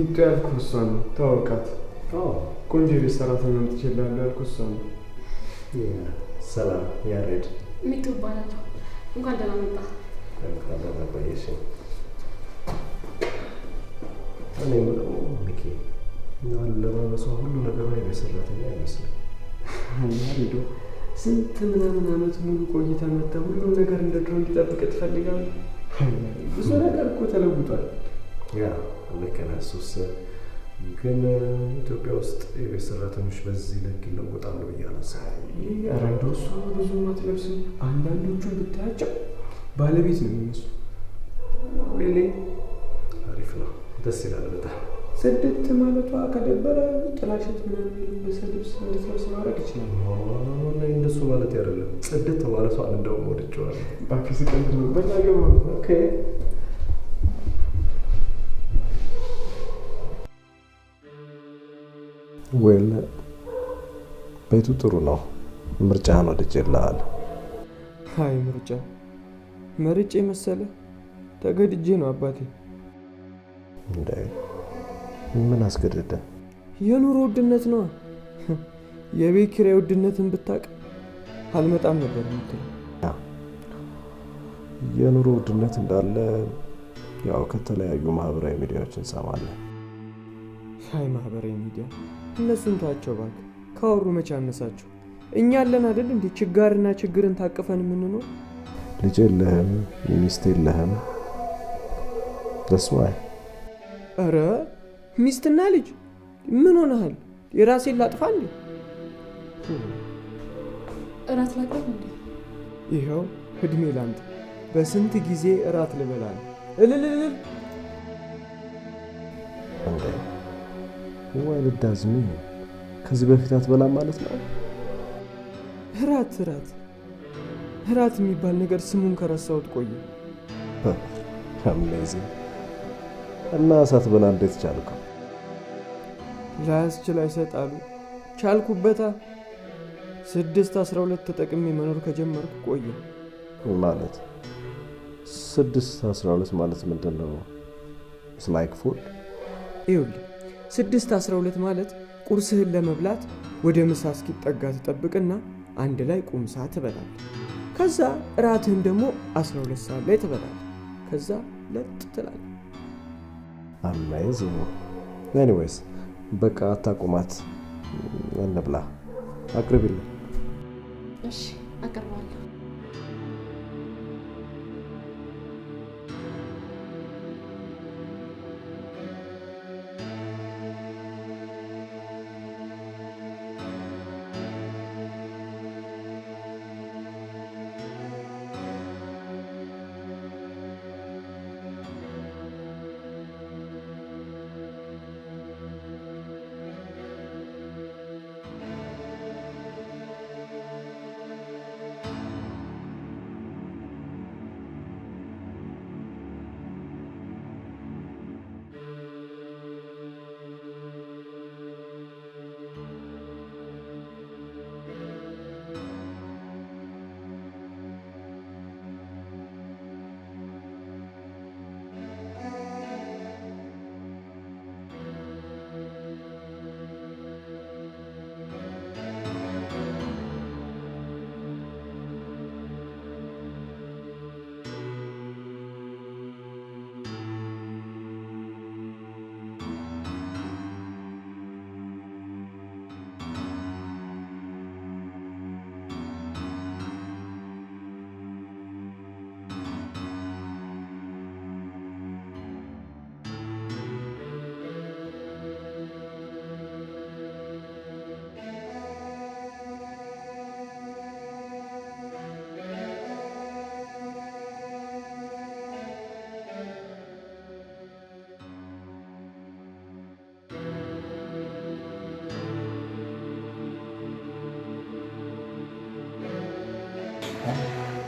ሚጡ ያልኩህ እሷን ነው ታወቃት ቆንጆ ቤት ሰራተኛ ምትችላለህ ያልኩህ እሷን ነው ሰላም ያሬድ ሚጡ ይባላል እንኳን ደህና መጣ እንኳን ደህና ቆየሽ እኔ ምንም ሚኪ ለባበሷ ሁሉ ነገር ላይ በሰራተኛ አይመስልም ያሬዶ ስንት ምናምን አመት ሙሉ ቆይታ መጣ ሁሉ ነገር እንደ ድሮ እንዲጠብቅ ትፈልጋለህ ብዙ ነገር እኮ ተለውጧል ያ ልክ ነህ እሱስ ግን ኢትዮጵያ ውስጥ የቤት ሰራተኞች በዚህ ልክ ይለወጣሉ ብዬ አላስብም ኧረ እንደው እሷ ብዙ አትለብስም አንዳንዶቹን ብታያቸው ባለቤት ነው የሚመስሉ ሪሊ አሪፍ ነው ደስ ይላል በጣም ስድት ማለቷ ከደበረ ጥላሸት ምናምን የለበሰ ልብስ እንድትለብስ ማድረግ ይችላል እንደሱ ማለት አይደለም ጽድት ማለቷን እንደውም ወድጄዋለሁ እባክህ ስቀልድ ነው በላገባ ኦኬ ዌል ቤቱ ጥሩ ነው ምርጫህን ወድጄልሃለሁ አይ ምርጫ መርጬ መሰለ ተገድጄ ነው አባቴ እንዴ ምን አስገደደ የኑሮ ውድነት ነው የቤት ኪራይ ውድነትን ብታውቅ አልመጣም ነበር የምትለው የኑሮ ውድነት እንዳለ ያው ከተለያዩ ማህበራዊ ሚዲያዎች እንሰማለን አይ ማህበራዊ ሚዲያ እነሱን ታቸው ባክ ካወሩ መቼ አነሳቸው እኛ አለን አይደል እንዴ ችጋርና ችግርን ታቀፈን ምንኖር ልጅ የለህም ሚስት የለህም ደስዋይ አረ ሚስትና ልጅ ምን ሆነሃል የራሴን ላጥፋ እንዴ እራት ላቅርብ እንዴ ይሄው እድሜ ላንተ በስንት ጊዜ እራት ልበላል እልልልል እንዴ ወይ ለዳዝሚ ከዚህ በፊት አትበላም ማለት ነው እራት የሚባል ነገር ስሙን ከረሳውት ቆየ አሜዚንግ እና ሳትበላ እንዴት ቻልከው ላስችል አይሰጣሉ ቻልኩበታ 6:12 ተጠቅሜ መኖር ከጀመርኩ ቆየ ማለት 6:12 ማለት ምንድነው it's like food ይውል 6:12 ማለት ቁርስህን ለመብላት ወደ ምሳ እስኪጠጋ ተጠብቅና አንድ ላይ ቁምሳ ትበላለህ ከዛ እራትህን ደግሞ 12 ሰዓት ላይ ትበላለህ ከዛ ለጥ ትላለህ amazing anyways በቃ አታቁማት እንብላ አቅርብልኝ እሺ አቀርባለሁ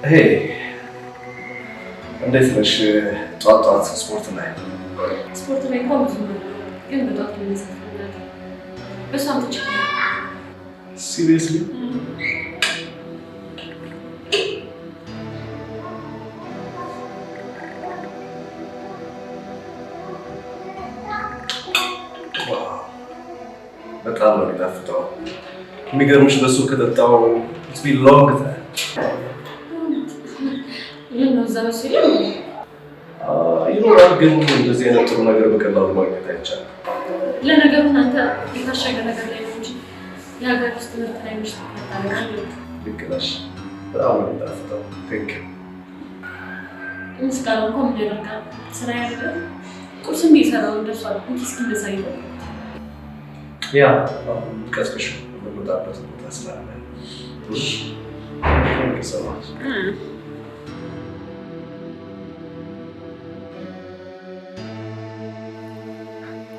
Hey, እንዴት ነሽ? ጧት ስፖርት ላይ እንኳን ብዙ ነው ግን በጧት ልንሰራለን። በሳም ትችላለህ? ሲሪየስሊ? ነው የሚጣፍጠው። የሚገርምሽ በሱ ከጠጣው it's been long time። ምን ነው እዛ በሲል ይኖራል ግን እንደዚህ አይነት ጥሩ ነገር በቀላሉ ማግኘት አይቻልም። ለነገሩ እናንተ የታሸገ ነገር ላይ ነው እንጂ የሀገር ውስጥ ምርት ላይ ምሽት ታደርጋለ። ልክ ነሽ። በጣም ነው የሚጣፍጠው። ቴንክ ዩ። ምስጋናው እኮ ምን ያደርጋል? ስራ ያደርጋል። ቁርስም እየሰራው እንደሷል እንጂ እስኪ እንደዛ ይበል። ያ ቀስቅሽ የምንወጣበት ቦታ ስላለ እሺ ሰማች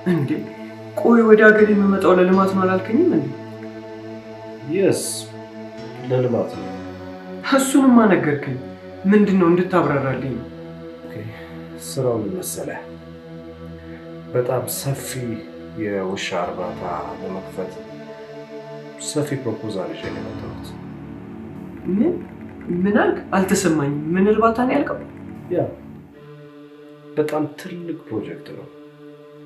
እንዴ ቆይ ወደ ሀገር የምመጣው ለልማት ነው አላልከኝም እንዴ? የስ ለልማት ነው። እሱንማ ነገርከኝ። ምንድነው እንድታብራራልኝ? ኦኬ ስራው ምን መሰለህ? በጣም ሰፊ የውሻ እርባታ ለመክፈት ሰፊ ፕሮፖዛል ይዤ ነው የመጣሁት። ምን አልክ? አልተሰማኝም። ምን እርባታ ነው ያልከው? ያ በጣም ትልቅ ፕሮጀክት ነው።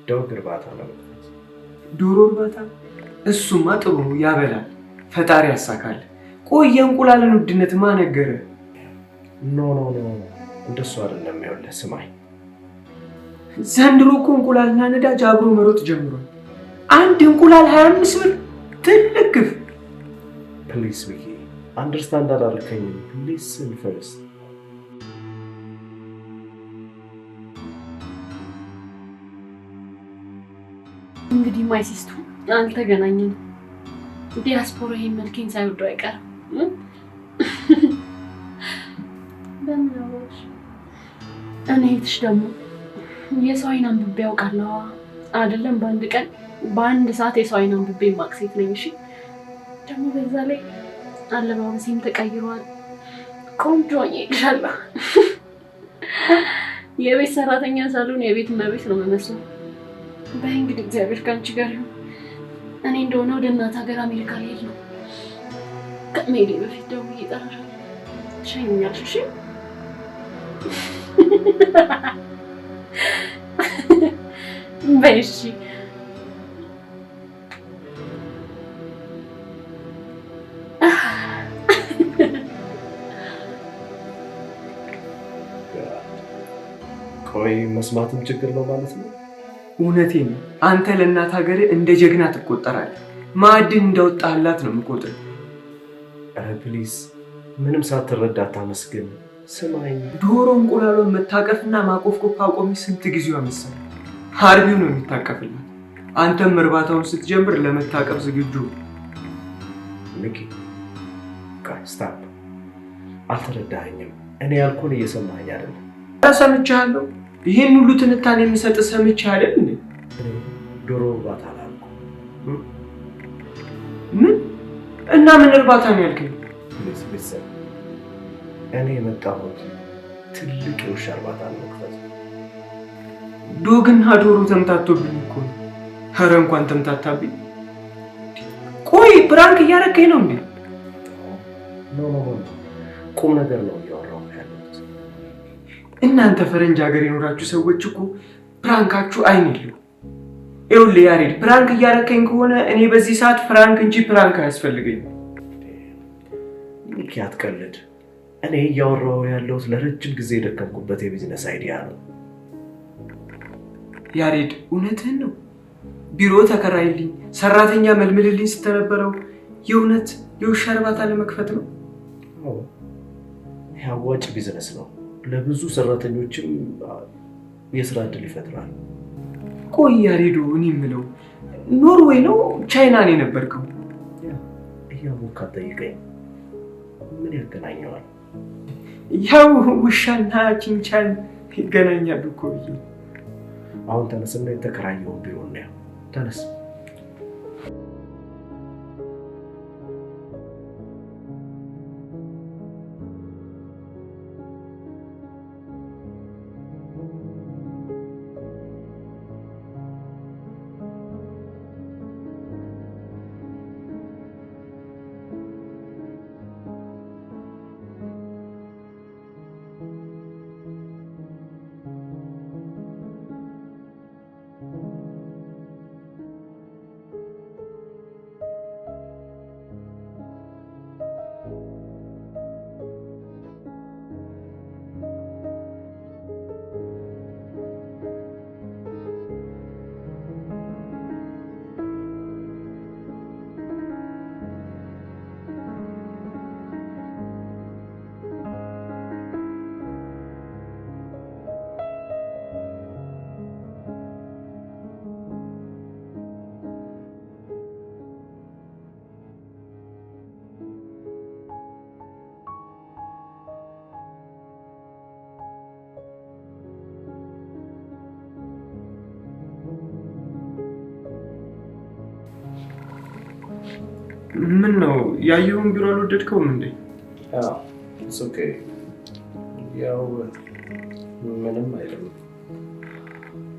ዶግ እርባታ ለመክፈት። ዶሮ እርባታ? እሱማ ጥሩ ያበላል። ፈጣሪ ያሳካል። ቆይ የእንቁላልን ውድነት ማን ነገረ? ኖ እንደሱ አይደለም። ይኸውልህ ስማኝ፣ ዘንድሮ እኮ እንቁላልና ነዳጅ አብሮ መሮጥ ጀምሯል። አንድ እንቁላል 25 ብር፣ ትልቅ ግፍ። ፕሊዝ ዊኪ አንደርስታንድ አላደረከኝም። ሊስን ፈርስት። እንግዲህ ማይሲስቱ አልተገናኘንም። ዲያስፖራ ይሄን መልኬን ሳይወደው አይቀርም። በምን አወቅሽ? እኔ እህትሽ ደግሞ የሰው አይን አንብቤ ያውቃለሁ አይደለም? በአንድ ቀን በአንድ ሰዓት የሰው አይን አንብቤ ማክሴት ነኝ። እሺ ደግሞ በዛ ላይ አለባበሴም ተቀይሯል። ቆንጆ ነኝልሻለሁ። የቤት ሰራተኛ ሳልሆን የቤት እመቤት ነው የምመስለው። በእንግዲህ እግዚአብሔር ካንቺ ጋር ይሁን። እኔ እንደሆነ ወደ እናት ሀገር አሜሪካ ልሄድ ነው። ከመሄዴ በፊት ደግሞ እየጠራሻለሁ ትሸኛለሽ። እሺ በይ እሺ። ቆይ መስማትም ችግር ነው ማለት ነው? እውነቴን ነው። አንተ ለእናት ሀገር እንደ ጀግና ትቆጠራለህ። ማዕድን እንዳወጣህላት ነው የምቆጥር። ኧረ ፕሊዝ ምንም ሳትረዳ አታመስግን። ስማኝ፣ ዶሮ እንቁላሏን መታቀፍና ማቆፍቆፍ አቆሚ ስንት ጊዜዋ መሰለህ? አርቢው ነው የሚታቀፍላት። አንተም እርባታውን ስትጀምር ለመታቀፍ ዝግጁ። ሚኪ ስታፕ። አልተረዳኸኝም። እኔ ያልኩህን እየሰማኸኝ አይደለም። ሰምቻለሁ። ይህን ሁሉ ትንታኔ የሚሰጥ ሰምቼህ አይደል እንዴ? ዶሮ እርባታ አላልኩም። ምን እና ምን እርባታ ነው ያልከኝ? ቤተሰብ እኔ የመጣሁት ትልቅ የውሻ እርባታ ለመክፈት። ዶግና ዶሮ ተምታቶብኝ እኮ ነው። ኧረ እንኳን ተምታታብኝ። ቆይ ፕራንክ እያደረከኝ ነው እንዴ? ኖ ቁም ነገር ነው እያወራሁ ያለሁት። እናንተ ፈረንጅ ሀገር የኖራችሁ ሰዎች እኮ ፕራንካችሁ አይን የለው። ይኸውልህ ያሬድ፣ ፕራንክ እያደረከኝ ከሆነ እኔ በዚህ ሰዓት ፍራንክ እንጂ ፕራንክ አያስፈልገኝም። ሚኪ አትቀልድ። እኔ እያወራሁ ያለሁት ለረጅም ጊዜ የደከምኩበት የቢዝነስ አይዲያ ነው። ያሬድ እውነትህን ነው? ቢሮ ተከራይልኝ፣ ሰራተኛ መልምልልኝ ስተነበረው የእውነት የውሻ እርባታ ለመክፈት ነው? ይህ አዋጭ ቢዝነስ ነው። ለብዙ ሰራተኞችም የስራ እድል ይፈጥራል። ቆይ ያሬዶ፣ እኔ የምለው ኖርዌይ ነው ቻይና ነው የነበርከው? እያወቅህ አትጠይቀኝ። ምን ያገናኘዋል? ያው ውሻና ቺንቻን ይገናኛሉ እኮ ብዬ። አሁን ተነስና የተከራየውን ቢሮ እናየው። ተነስ። ምን ነው ያየውን ቢሮ አልወደድከውም እንዴ? it's okay. ያው ምንም አይደለም።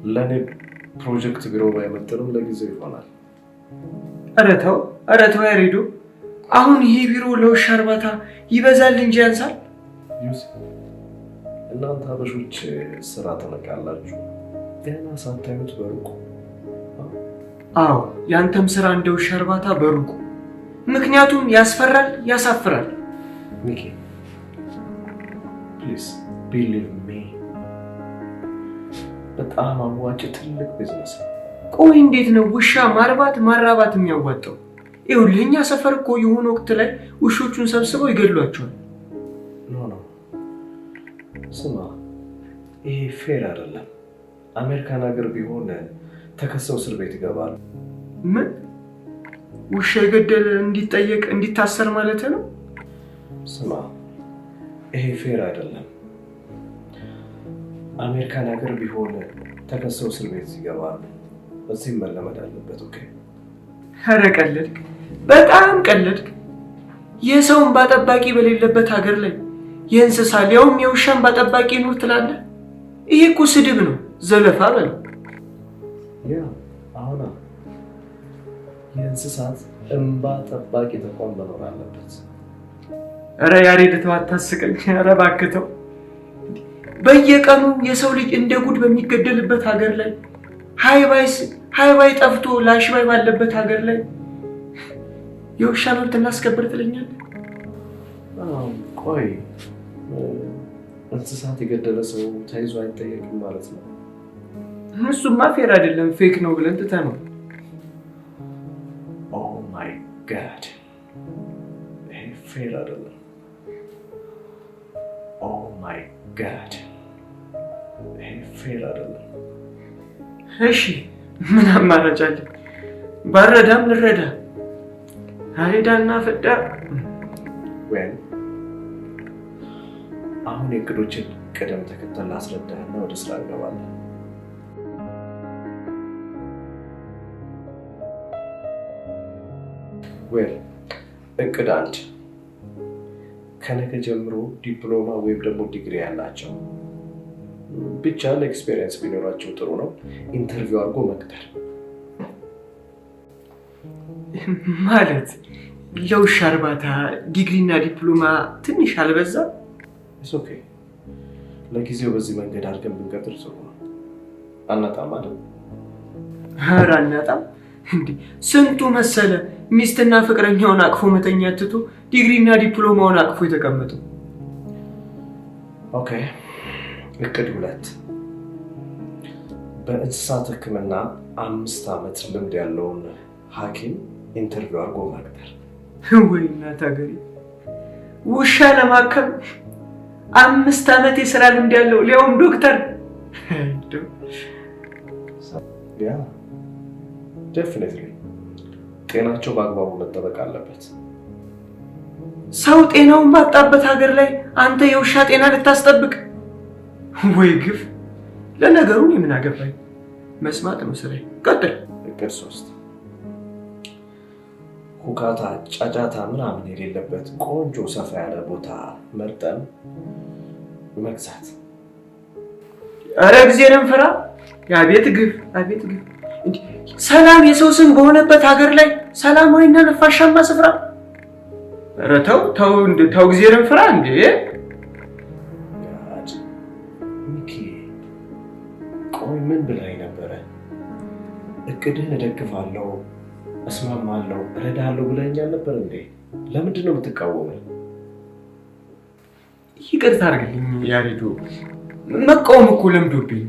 ለኔ ፕሮጀክት ቢሮ ባይመጥንም ለጊዜው ይሆናል። ኧረ ተው ያሬዶ፣ አሁን ይሄ ቢሮ ለውሻ እርባታ ይበዛል እንጂ ያንሳል። እናንተ አበሾች ስራ ተነቃላችሁ ገና ሳታዩት በሩቁ። አዎ ያንተም ስራ እንደ ውሻ እርባታ በሩቁ። ምክንያቱም ያስፈራል፣ ያሳፍራል። ሚኪ ፕሊዝ ቢሊቭ ሚ፣ በጣም አዋጭ ትልቅ ቢዝነስ ነው። ቆይ እንዴት ነው ውሻ ማርባት ማራባት የሚያዋጣው? ይኸውልህ እኛ ሰፈር እኮ የሆነ ወቅት ላይ ውሾቹን ሰብስበው ይገድሏቸዋል። ኖ ስማ፣ ይሄ ፌር አይደለም። አሜሪካን ሀገር ቢሆን ተከሰው እስር ቤት ይገባሉ። ምን? ውሻ የገደለ እንዲጠየቅ እንዲታሰር ማለት ነው? ስማ፣ ይሄ ፌር አይደለም። አሜሪካን ሀገር ቢሆን ተከሰው እስር ቤት ይገባሉ። በዚህ መለመድ አለበት። ኦኬ? ኧረ ቀለድክ፣ በጣም ቀለድክ። የሰውን ባጠባቂ በሌለበት ሀገር ላይ የእንስሳ ሊያውም የውሻን ባጠባቂ ኑር ትላለህ? ይሄ እኮ ስድብ ነው፣ ዘለፋ በለው። ያ አሁን የእንስሳት እንባ ጠባቂ ተቋም መኖር አለበት። ኧረ ያሬድ ተው አታስቀኝ። ኧረ እባክህ ተው። በየቀኑ የሰው ልጅ እንደ ጉድ በሚገደልበት ሀገር ላይ ሃይባይ ጠፍቶ ላሽባይ ባለበት ሀገር ላይ የውሻ መብት እናስከብር ትለኛለህ? ቆይ እንስሳት የገደለ ሰው ተይዞ አይጠየቅም ማለት ነው? እሱማ ፌር አይደለም፣ ፌክ ነው ብለን ትተነው። ኦ ማይ ጋድ፣ ይሄ ፌር አይደለም። ኦ ማይ ጋድ፣ ይሄ ፌር አይደለም። እሺ ምን አማራጭ አለ? ባረዳም ልረዳ። አይዳና ፈዳ ወይ አሁን የእቅዶችን ቅደም ተከተል ላስረዳህና ወደ ስራ እንገባለን። ወይ እቅድ 1፣ ከነገ ጀምሮ ዲፕሎማ ወይም ደግሞ ዲግሪ ያላቸው ብቻ ለኤክስፒሪየንስ ቢኖራቸው ጥሩ ነው ኢንተርቪው አድርጎ መቅጠር። ማለት ለውሻ እርባታ ዲግሪና ዲፕሎማ ትንሽ አልበዛ? ኦኬ፣ ለጊዜው በዚህ መንገድ አድርገን ብንቀጥር ጥሩ ነው። አናጣም አይደል? ኧረ አናጣም እንዴ! ስንቱ መሰለ ሚስትና ፍቅረኛውን አቅፎ መተኛት ትቶ ዲግሪና ዲፕሎማውን አቅፎ የተቀመጠው። ኦኬ፣ እቅድ 2፣ በእንስሳት ሕክምና 5 ዓመት ልምድ ያለውን ሐኪም ኢንተርቪው አድርጎ መቅጠር። ወይ እናት ሀገሬ! ውሻ ለማከም 5 ዓመት የሥራ ልምድ ያለው ሊያውም ዶክተር! ያ ዴፊኒትሊ ጤናቸው በአግባቡ መጠበቅ አለበት። ሰው ጤናውን ባጣበት ሀገር ላይ አንተ የውሻ ጤና ልታስጠብቅ? ወይ ግፍ! ለነገሩ እኔ ምን አገባኝ? መስማት ነው ስራዬ። ቀጥል። እቅድ 3፣ ሁካታ ጫጫታ ምናምን የሌለበት ቆንጆ ሰፋ ያለ ቦታ መርጠን መግዛት። ኧረ ጊዜንም ፍራ። አቤት ግፍ! አቤት ግፍ! ሰላም የሰው ስም በሆነበት ሀገር ላይ ሰላማዊና ነፋሻማ ስፍራ። ኧረ ተው ጊዜንም ፍራ እንዴ! ሚኪ ቆይ ምን ብላኝ ነበረ? እቅድህን እደግፋለሁ፣ እስማማለሁ፣ እረዳለሁ ብለኸኛል ነበር እንዴ? ለምንድን ነው የምትቃወመኝ? ይቅርታ አድርግልኝ ያሬዶ፣ መቃወም እኮ ለምዶብኝ።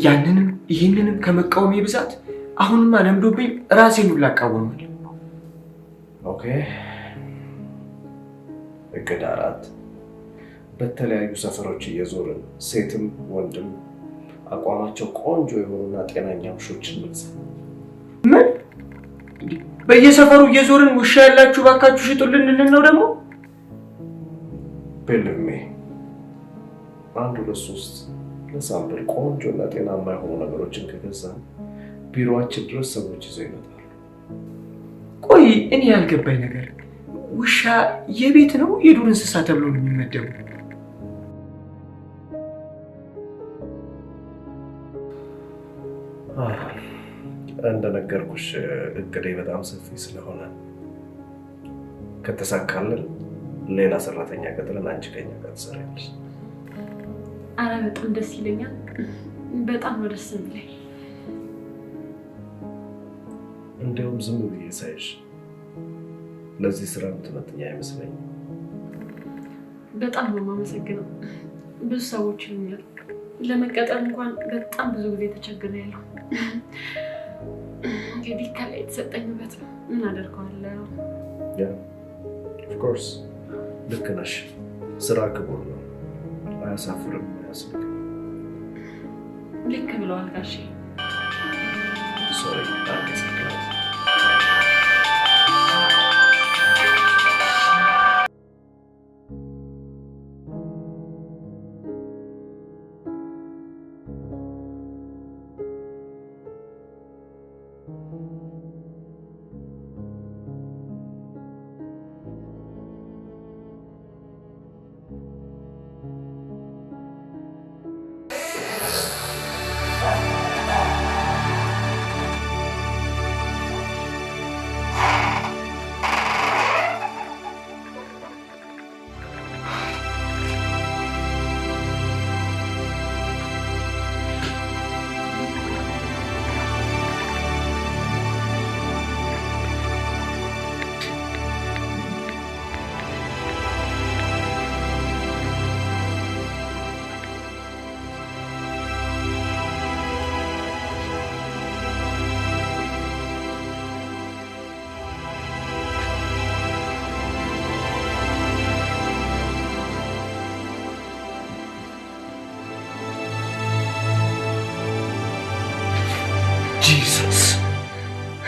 ያንንም ይህንንም ከመቃወሜ ብዛት አሁንማ ለምዶብኝ ራሴን ሁሉ አቃወማለሁ። ኦኬ፣ እቅድ 4፣ በተለያዩ ሰፈሮች እየዞርን ሴትም ወንድም አቋማቸው ቆንጆ የሆኑና ጤናኛ ውሾችን መግዛት። ምን? በየሰፈሩ እየዞርን ውሻ ያላችሁ ባካችሁ ሽጡልን እንል ነው ደግሞ? በልሜ 1 2 3 ለሳምፕል ቆንጆ እና ጤናማ የሆኑ ነገሮችን ከገዛን ቢሮአችን ድረስ ሰዎች ይዘው ይመጣሉ። ቆይ ቆይ እኔ ያልገባኝ ነገር ውሻ የቤት ነው የዱር እንስሳ ተብሎ ነው የሚመደበው? እንደነገርኩሽ እቅዴ በጣም ሰፊ ስለሆነ ከተሳካልን ሌላ ሰራተኛ ቀጥለን አንቺ ከኛ ጋር ትሰሪያለሽ። አረ በጣም ደስ ይለኛል። በጣም ነው ደስ የሚለኝ። እንደውም ዝም ብዬ ሳይሽ ለዚህ ስራ የምትመጥኛ አይመስለኝም። በጣም ነው የማመሰግነው። ብዙ ሰዎች ይሉኛል ለመቀጠር እንኳን በጣም ብዙ ጊዜ ተቸግሬያለሁ። እንግዲህ ከላይ የተሰጠኝበት ነው። ምን አደርገዋለሁ? ኦፍ ኮርስ ልክ ነሽ። ስራ ክቡር ነው፣ አያሳፍርም፣ አያስልክም። ልክ ብለዋል ጋሼ። ሶሪ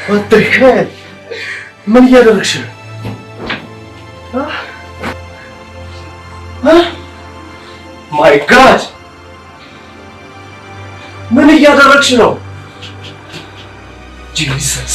What the hell? ምን እያደረግሽ ነው? My God! ምን እያደረግሽ ነው? Jesus!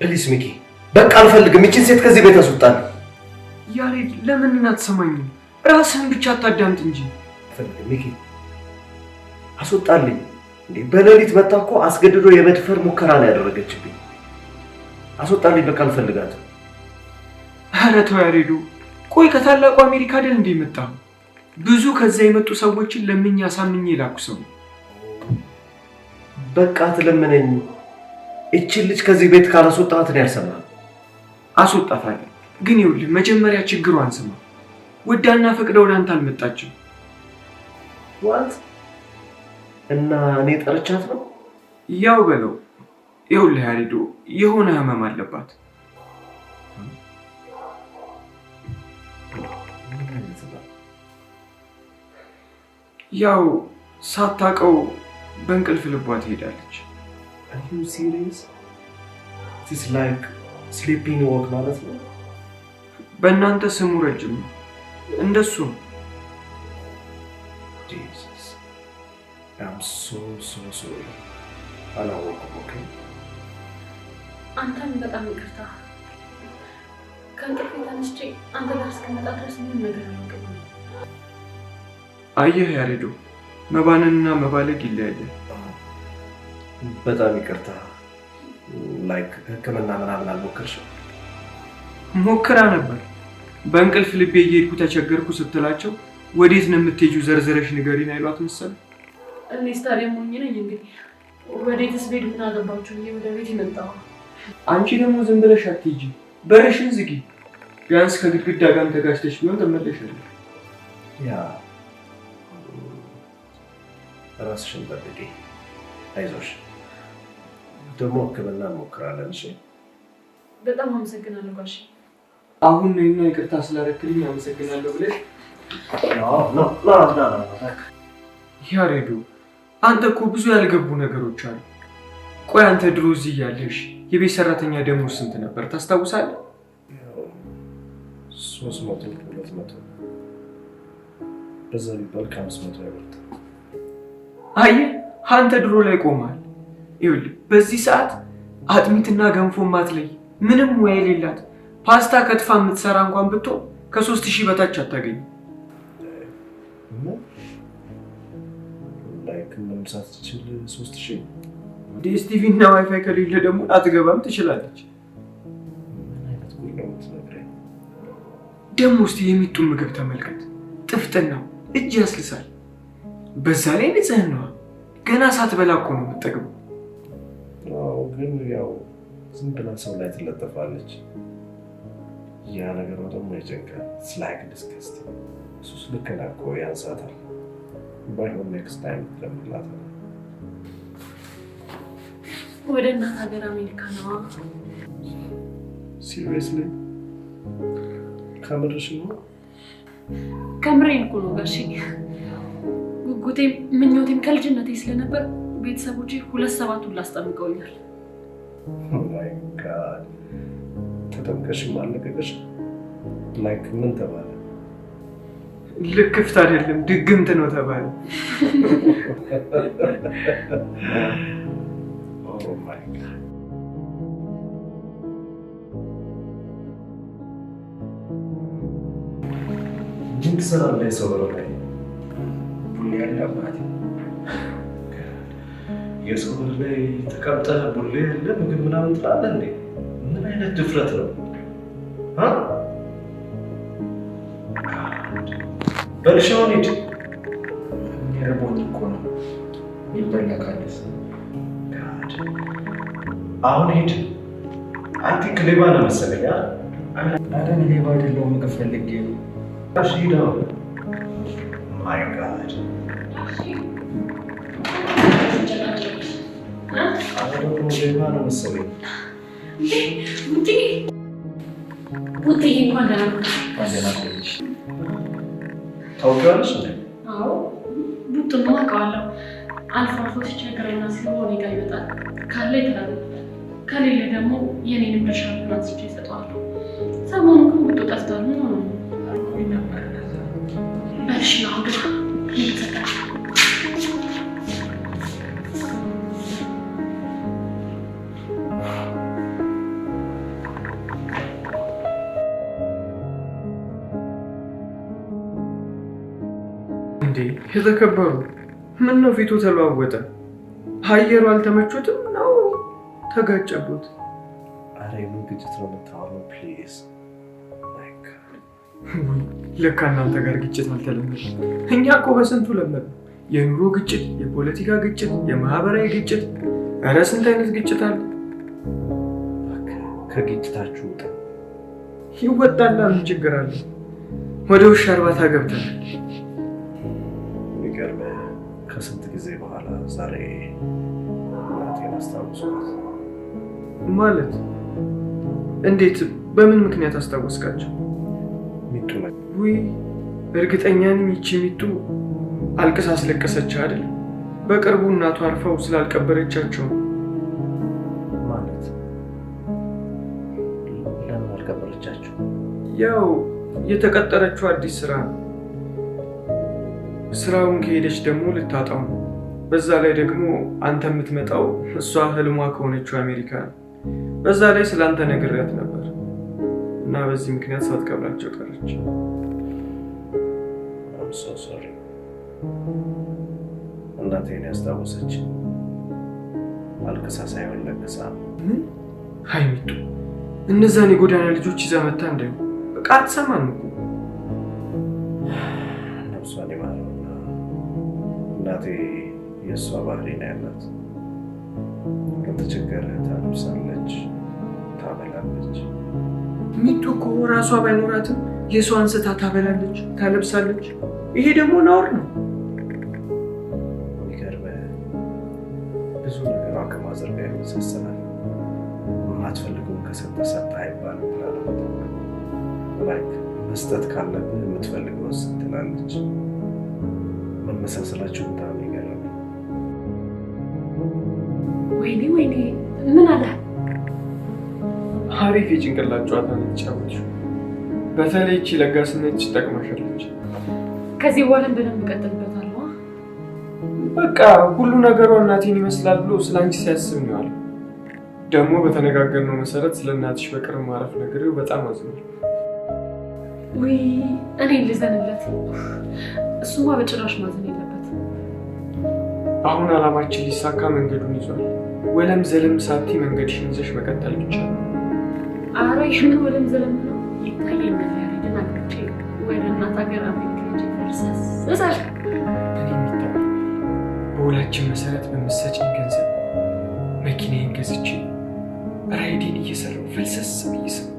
ፕሊስ ሚኪ፣ በቃ አልፈልግም። እቺን ሴት ከዚህ ቤት አስወጣኝ። ያሬድ ለምን አትሰማኝም? ራስህን ብቻ አታዳምጥ እንጂ። አልፈልግም ሚኪ፣ አስወጣልኝ። እንዴ በሌሊት መጣ እኮ አስገድዶ የመድፈር ሙከራ ነው ያደረገችብኝ። አስወጣልኝ፣ በቃ አልፈልጋትም። ኧረ ተው ያሬዱ። ቆይ ከታላቁ አሜሪካ አይደል እንደ መጣ? ብዙ ከዛ የመጡ ሰዎችን ለምኛ ሳምኜ ላኩ ሰው። በቃ ትለምነኝ። እቺ ልጅ ከዚህ ቤት ካላስወጣት ነው ያልሰማም። አስወጣታለሁ፣ ግን ይኸውልህ መጀመሪያ ችግሯን ስማ። ወዳና ፈቅዳ ወደ አንተ አልመጣችም። ዋት? እና እኔ ጠርቻት ነው? ያው በለው። ይኸውልህ ያሬዱ የሆነ ህመም አለባት። ያው ሳታውቀው በእንቅልፍ ልቧ ትሄዳለች። Are you serious? It is like sleeping walk ማለት ነው? በእናንተ ስሙ ረጅም ነው። እንደሱ Jesus. I'm so sorry. አላወኩም። ኦኬ አንተም በጣም ይቅርታ። ከእንቅልፌ ተነስቼ አንተ ጋር እስከመጣ ድረስ ምንም ነገር አላውቅም። አየህ ያሬዱ፣ መባንንና መባለግ ይለያያል። በጣም ይቅርታ። ላይክ ህክምና ምናምን አልሞከርሽም? ሞክራ ነበር። በእንቅልፍ ልቤ እየሄድኩ ተቸገርኩ ስትላቸው ወዴት ነው የምትሄጂው ዘርዝረሽ ንገሪን አይሏት መሰለኝ። እኔስ ታዲያ ሞኝ ነኝ እንዴ? ወዴትስ ቤት ምን አገባችሁ ብዬ ወደ ቤት የመጣሁ። አንቺ ደግሞ ዝም ብለሽ አትሄጂ፣ በርሽን ዝጊ። ቢያንስ ከግድግዳ ጋር ተጋጭተሽ ቢሆን ተመለሻለሽ። ያ ራስሽን ጠብቂ፣ አይዞሽ። ደግሞ ህክምና እንሞክራለን። እሺ በጣም አመሰግናለሁ ጋሼ። አሁን ነይና ይቅርታ ስላደረክልኝ አመሰግናለሁ ብለሽ ያሬዱ አንተ እኮ ብዙ ያልገቡ ነገሮች አሉ። ቆይ አንተ ድሮ እዚህ እያለሽ የቤት ሰራተኛ ደሞዝ ስንት ነበር ታስታውሳለህ? 300 በዛ ቢባል ከ500 አይበልጥም። አየህ አንተ ድሮ ላይ ቆማል። ይኸውልህ በዚህ ሰዓት አጥሚትና ገንፎ ማትለይ ምንም ሙያ የሌላት ፓስታ ከትፋ የምትሰራ እንኳን ብትሆን ከ3000 በታች አታገኝም። ላይክ ምን ሳትችል 3000 ዲኤስቲቪ እና ዋይፋይ ከሌለ ደግሞ አትገባም ትችላለች። ምን አይነት ጉድ ነው የምትነግረኝ? ደግሞ እስቲ የሚጡ ምግብ ተመልከት። ጥፍጥናው እጅ ያስልሳል። በዛ ላይ ንጽህናዋ ገና ሳትበላ እኮ ነው የምትጠግበው። አዎ ግን ያው ዝም ብላ ሰው ላይ ትለጠፋለች። ያ ነገር ደግሞ ይጨንቃል። ስላይክ ዲስከስት እሱስ ልክ ነህ እኮ ያንሳታል። ባይሆን ኔክስት ታይም ትለምላታለህ። ወደ እናት ሀገር አሜሪካ ነው። ሲሪየስሊ ከምርሽ ነው? ከምሬን እኮ ነው ጋሼ። ጉጉቴም ምኞቴም ከልጅነቴ ስለነበር ቤተሰቦቼ 2/7 ላስጠምቀውኛል። ኦ ማይ ጋድ ተጠምቀሽም አለቀቀሽ? ላይክ ምን ተባለ? ልክፍት አይደለም ድግምት ነው ተባለ። ኦ ማይ ጋድ ምን ትሰራለህ ሰው ላይ? ቡሌ ያለ አባቴ የሰው በር ላይ ተቀምጠህ ቡሌ ያለ ምግብ ምናምን ትላለህ እንዴ? ምን አይነት ድፍረት ነው? በልሻውን ሂድ። የሚያርቦኝ እኮ ነው የሚበላ ካለስ። አሁን ሂድ። አንተ ሌባ ነህ መሰለኝ። ኧረ እኔ ሌባ አይደለሁም፣ ምግብ ፈልጌ ነው። እሺ ሂድ አሁን። ማይ ጋድ አሁን ሌባ ነህ መሰለኝ። ቡጤ እንኳን ደህና ነው። ደህና ቆይሽ። ታውቂዋለሽ እንዴ? አዎ ቡጡን አውቀዋለሁ። አልፎ አልፎ ሲቸግረውና ሲሆን ጋር ይወጣል። ካለ ይተላል፣ ከሌለ ደግሞ የኔንም ድርሻ አንስቼ እሰጠዋለሁ። ሰሞኑን ግን ቡጡ ጠፍቷል። ምን ሆነ? አርቦኝ ነበር ለዛ። በልሽ ነው አሁን ግባ። ይተሰጣል። እንዴ የተከበሩ ምን ነው ፊቱ ተለዋወጠ? አየሩ አልተመቾትም ነው ተጋጨቡት? አረ የምን ግጭት ነው የምታወራው? ፕሊዝ ለካ እናንተ ጋር ግጭት አልተለመደም። እኛ እኮ በስንቱ ለመድ። የኑሮ ግጭት፣ የፖለቲካ ግጭት፣ የማህበራዊ ግጭት፣ ኧረ ስንት አይነት ግጭት አለ። ከግጭታችሁ ውጣ። ይወጣላ ምን ችግር አለ? ወደ ውሻ እርባታ ገብተናል። የሚገርምህ ከስንት ጊዜ በኋላ ዛሬ እናቴን አስታውስኳት። ማለት እንዴት? በምን ምክንያት አስታወስካቸው? ሚጡ ነው። ውይ እርግጠኛ ነኝ ይቺ ሚጡ አልቅሳ አስለቀሰች አይደል? በቅርቡ እናቱ አርፈው ስላልቀበረቻቸው። ማለት ለምን አልቀበረቻቸው? ያው የተቀጠረችው አዲስ ስራ ነው። ስራውን ከሄደች ደግሞ ልታጣው ነው። በዛ ላይ ደግሞ አንተ የምትመጣው እሷ ህልሟ ከሆነችው አሜሪካ ነው። በዛ ላይ ስላንተ ነግሬያት ነበር እና በዚህ ምክንያት ሳትቀብራቸው ቀረች። I'm so sorry። እናቴን ያስታወሰች አልቅሳ ሳይሆን ለቅሳ። ምን ሀይሚቱ እነዛን የጎዳና ልጆች ይዛ መታ እንዳዩ በቃ አትሰማም እኮ። ነፍሷን ይማረውና እናቴ የእሷ ባህሪ ነው ያላት። ከተቸገረ ታለብሳለች፣ ታበላለች። ሚጡ እኮ ራሷ ባይኖራትም የሰው አንስታ ታበላለች፣ ታለብሳለች። ይሄ ደግሞ ነውር ነው። የሚገርምህ ብዙ ነገሯ ከማዘር ጋር ይመሳሰላል። የማትፈልገውን ከሰጠ ሰጠ አይባልም ብላ ላይክ መስጠት ካለብህ የምትፈልገው ስትላለች መመሳሰላችሁ በጣም ይገርማል። ወይኔ ምን አለ? አሪፍ የጭንቅላት ጨዋታ ነው የተጫወትሽው። በተለይ እቺ ለጋስነች ትጠቅማሻለች። ከዚህ በኋላ በደንብ እቀጥልበታለሁ። በቃ ሁሉ ነገሯ እናቴን ይመስላል ብሎ ስላንቺ ሲያስብ ነው ያለው። ደግሞ በተነጋገርነው መሰረት ስለናትሽ በቅርብ ማረፍ ነገርው በጣም አዝኗል። ወይ እኔ ልዘንለት? እሱማ በጭራሽ ማዘን የለበት። አሁን አላማችን ሊሳካ መንገዱን ይዟል። ወለም ዘለም ሳቲ መንገድሽን ይዘሽ መቀጠል ብቻ ነው። ኧረ ይህንን ወለም ዘለም ነው ይታየኛል። ያሬድን አግብቼ ወደ እናት ሀገር አሜሪካ ሄጄ ፈርሰስ እኔ የሚታየኝ በውላችን መሰረት በምትሰጪኝ ገንዘብ መኪናዬን ገዝቼ ራይዴን እየሰራሁ ፈልሰስ ብዬ ስም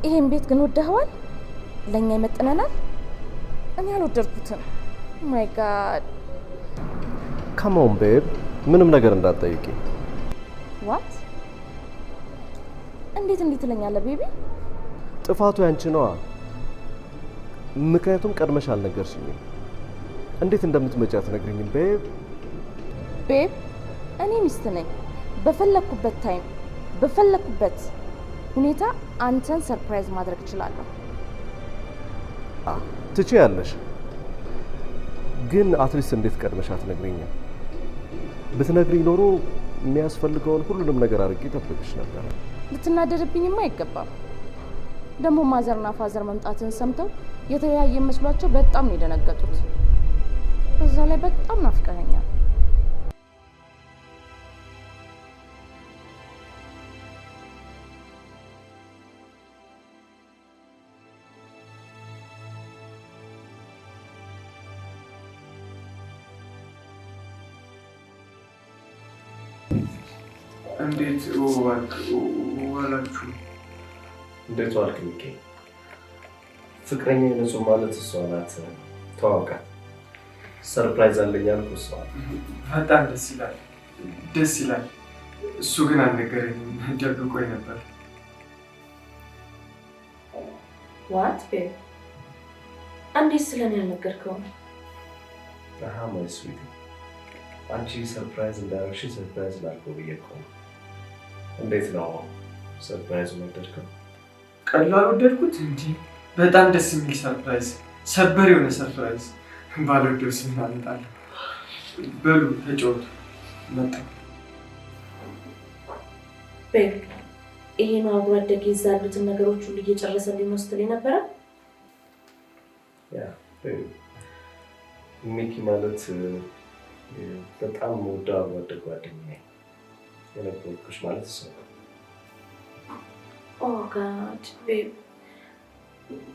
ይሄን ቤት ግን ወደኸዋል? ለኛ ይመጥነናል? እኔ አልወደድኩትም። ማይ ጋድ ካም ኦን ቤብ፣ ምንም ነገር እንዳትጠይቂ። ዋት? እንዴት ትለኛለህ ቤቢ? ጥፋቱ ያንቺ ነዋ። ምክንያቱም ቀድመሽ አልነገርሽኝም። እንዴት እንደምትመጪ አትነግሪኝም ቤብ? ቤብ እኔ ሚስት ነኝ። በፈለኩበት ታይም በፈለኩበት ሁኔታ አንተን ሰርፕራይዝ ማድረግ እችላለሁ። ትችያለሽ፣ ግን አትሊስት እንዴት ቀድመሽ አትነግሪኝም? ብትነግሪኝ ኖሮ የሚያስፈልገውን ሁሉንም ነገር አድርጌ እጠብቅሽ ነበር። ልትናደድብኝማ አይገባም። ደግሞ ማዘርና ፋዘር መምጣትን ሰምተው የተለያየ መስሏቸው በጣም ነው የደነገጡት። በዛ ላይ በጣም ናፍቀኸኛል። እንዴት ዋላችሁ? እንዴት ዋልክ ሚኪ? ፍቅረኛ ንጹህ ማለት እሷ ናት። ተዋውቃት። ሰርፕራይዝ አለኝ አልኩህ። እሷ በጣም ደስ ይላል። እሱ ግን አልነገረኝም፣ ደብቆኝ ነበር። ዋት ቤብ? እንዴት ስለኔ ያልነገርከው? ማይ ስዊት፣ አንቺ ሰርፕራይዝ እንዳደረግሽ ሰርፕራይዝ ላድርገው ብዬሽ እኮ ነው። እንዴት ነው ሰርፕራይዙን ወደድከው? ቀላል ወደድኩት እንጂ በጣም ደስ የሚል ሰርፕራይዝ፣ ሰበር የሆነ ሰርፕራይዝ። ባልወደው ስም አመጣለሁ። በሉ ተጫወቱ። መጣ ቤብ፣ ይሄ ነው አብሮ አደግ ይዛሉትን ነገሮች ሁሉ እየጨረሰልኝ ነው ስትለኝ ነበረ። ያ ቤብ፣ ሚኪ ማለት በጣም ወዳ ወደግ ጓደኛዬ የነበርኩሽ ማለት እሱ ነው። ኦ ጋድ ቤብ፣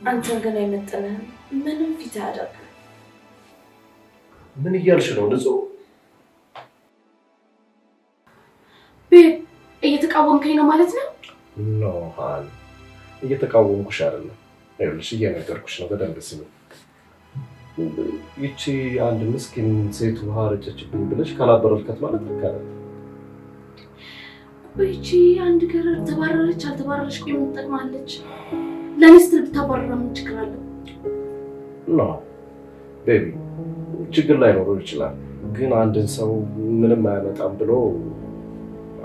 አንተን ግን አይመጥንህም። ምንም ፊት አያደርግም። ምን እያልሽ ነው ንጹህ? ቤብ እየተቃወምከኝ ነው ማለት ነው? ኖ ሃን፣ እየተቃወምኩሽ አይደለም። ይኸውልሽ እየነገርኩሽ ነው። በደንብ ስሚ። ይቺ አንድ ምስኪን ሴት ውሃ ረጨችብኝ ብለሽ ካላበረርካት ማለት ልካለ። ይቺ አንድ ገረድ ተባረረች አልተባረረች ቆይ ምን ትጠቅማለች? ለኔ ስትል ብታባረራ ምን ችግር አለው? ኖ ቤቢ፣ ችግር ላይኖረው ይችላል፣ ግን አንድን ሰው ምንም አያመጣም ብሎ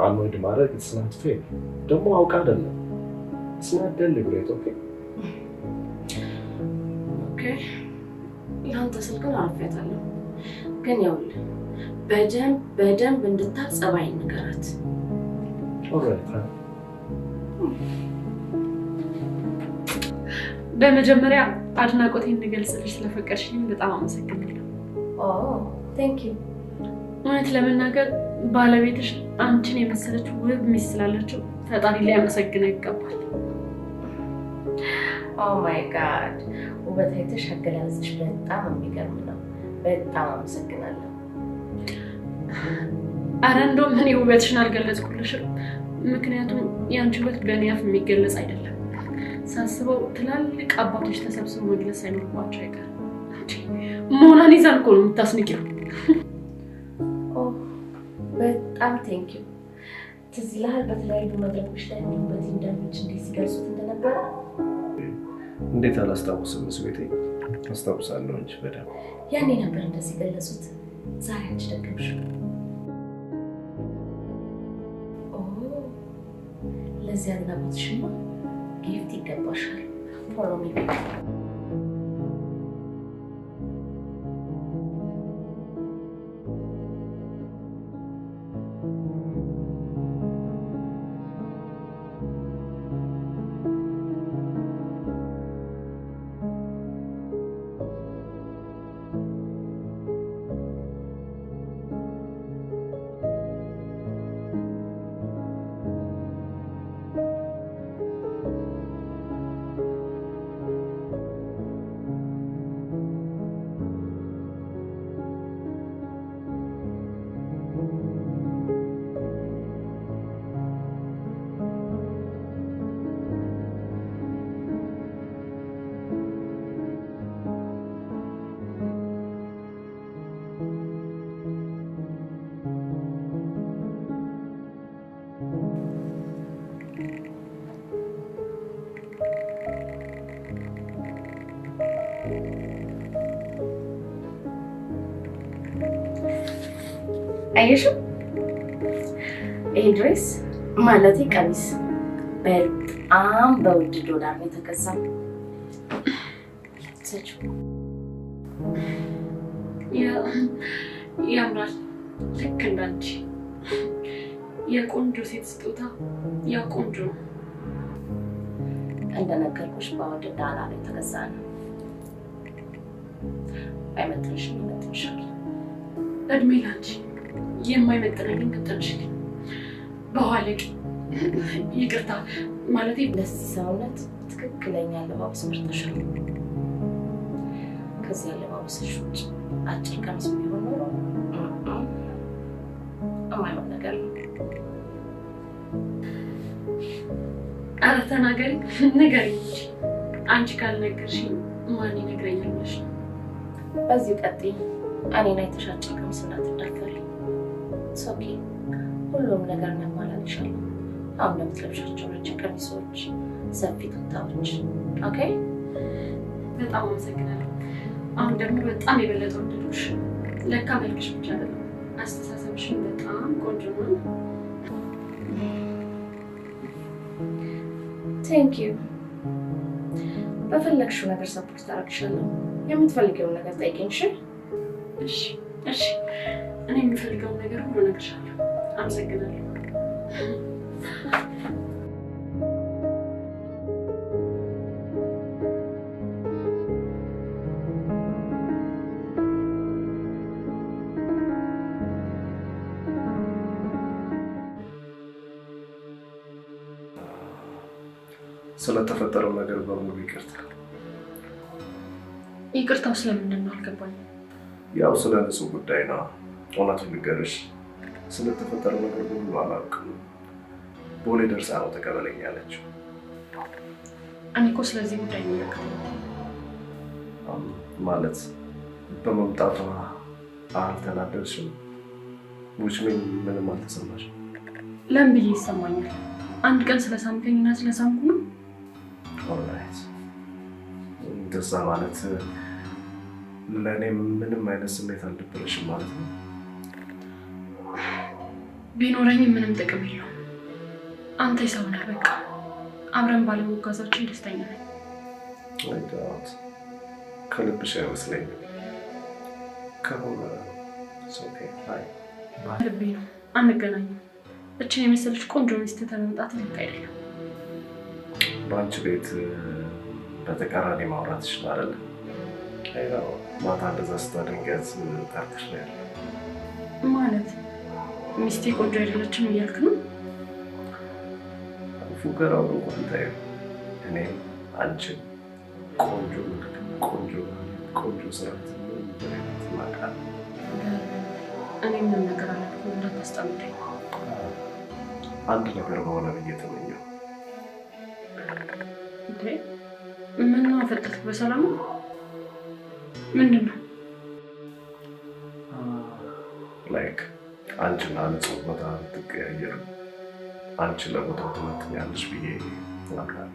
አንወድ ማድረግ ስናት ፌል ደግሞ አውቃ አይደለም ስናት ደሊብሬት። ኦኬ ያንተ ስልክን አልፈታለሁ፣ ግን ይኸውልህ በደንብ እንድታቅ ጸባይ ንገራት። ኦልራይት። በመጀመሪያ አድናቆቴን እንገልጽልሽ ስለፈቀድሽኝ በጣም አመሰግናለሁ። ቴንክ ዩ። እውነት ለመናገር ባለቤትሽ አንቺን የመሰለች ውብ ሚስት ስላለችው ፈጣሪ ሊያመሰግነው ይገባል። ኦ ማይ ጋድ፣ ውበት አይተሽ አገላለጽሽ በጣም የሚገርም ነው። በጣም አመሰግናለሁ። ኧረ እንደውም እኔ ውበትሽን አልገለጽኩልሽም። ምክንያቱም ያንቺ ውበት በእኔ አፍ የሚገለጽ አይደለም። ሳስበው ትላልቅ አባቶች ተሰብስበው መግለጽ ሳይኖርባቸው አይቀርም። ሞናሊዛን እኮ ነው የምታስንቂው። በጣም ቴንክ ዩ። ትዝ ይልሃል በተለያዩ መድረኮች ላይ ውበት እንዳለች እንዴት ሲገልጹት እንደነበረ? እንዴት አላስታውስም? ስሜቴ አስታውሳለሁ እንጂ በደምብ ያኔ ነበር እንደዚህ ገለጹት። ዛሬ አንቺ ደገምሽ። ለዚህ አድናቆትሽማ ጊፍት ይገባሻል። ፎሎ ሚ። አየሽው? ይሄ ድሬስ ማለቴ ቀሚስ በጣም በውድ ዶላር ነው የተገዛው። ያምራል። ልክ እንዳንቺ የቆንጆ ሴት ስጦታ ያ ቆንጆ ነው። እንደነገርኩሽ በውድ ዶላር ነው የተገዛ ነው። አይመጥንሽም? ይመጥንሻል። እድሜ ላንቺ። የማይመጥነኝ መጥንሽልኝ። በኋላቂ ይቅርታ ማለቴ ለዚህ ሰውነት ትክክለኛ አለባበስ መርጠሻል። ከዚህ አለባበስሽ ውጭ አጭር ቀሚስ ቢሆን ኖሮ የማይሆን ነገር ነው። ኧረ ተናገሪ፣ ንገሪኝ እንጂ አንቺ ካልነገርሽኝ ማን ይነግረኛል ብለሽ ነው? በዚሁ ቀጥይ። እኔን አይተሽ አጭር ቀሚስ እንዳትዳፈሪ። ኦኬ፣ ሁሉም ነገር እናሟላልሻለሁ። አሁን ለምትለብሻቸው ረጅም ቀሚሶች፣ ሰፊ ቱታዎች። ኦኬ፣ በጣም አመሰግናለሁ። አሁን ደግሞ በጣም የበለጠ ወደድኩሽ። ለካ መልክሽ ብቻ አይደለም አስተሳሰብሽን በጣም ቆንጆ ነው። ቴንክ ዩ። በፈለግሽው ነገር ሰፖርት አደርግሻለሁ። የምትፈልጊውን ነገር ጠይቂኝ። እሺ እሺ፣ እኔ የምፈልገውን ነገር ሁሉ እነግርሻለሁ። አመሰግናለሁ። ስለተፈጠረው ነገር በሙሉ ይቅርታ። ይቅርታው ስለምንድን ነው አልገባኝም። ያው ስለ ንጹህ ጉዳይ ነው። እውነቱን ልንገርሽ፣ ስለተፈጠረው ነገር በሙሉ አላውቅም። ቦሌ ደርሳ ነው ተቀበለኝ ያለችው። እኔ እኮ ስለዚህ ጉዳይ ነው ማለት በመምጣቷ አልተናደድሽም? ምንም አልተሰማሽም? ለምን ብዬ ይሰማኛል? አንድ ቀን ስለሳምከኝና ስለሳምኩ ነው። ኦልራይት፣ እንደዛ ማለት ለእኔ ምንም አይነት ስሜት አልነበረሽም ማለት ነው? ቢኖረኝ ምንም ጥቅም የለውም። አንተ የሰው ነህ። በቃ አብረን ባለመጓዛችን ደስተኛ ነኝ። አይዳት ከልብሽ አይመስለኝም። ከሆነ ኦኬ፣ አይ ልቤ ነው። አንገናኝም። እችን የመሰለች ቆንጆ ሚስት ተመምጣት ልክ አይደለም። በአንቺ ቤት በተቃራኒ ማውራት ይችላል። አይዳው ማታ እንደዛ ስታደንገት ታርክሽ ነው ያለው ማለት ሚስቴ ቆንጆ አይደለችም እያልክ ነው? ፉገራው እንኳን ታየው እኔ አንቺን ቆንጆ ስራ ትማቃል። እኔ ምንም ነገር አላልኩም፣ እንዳታስጠምደኝ። አንድ ነገር በሆነ ብዬ ተመኘሁ። ምን ነው ፈጥክ? በሰላም ምንድን ነው? ላይክ አንቺና ንጹህ ቦታ ትቀያየሩ፣ አንቺ ለቦታው ትመጥኛለሽ ብዬ አምናለሁ።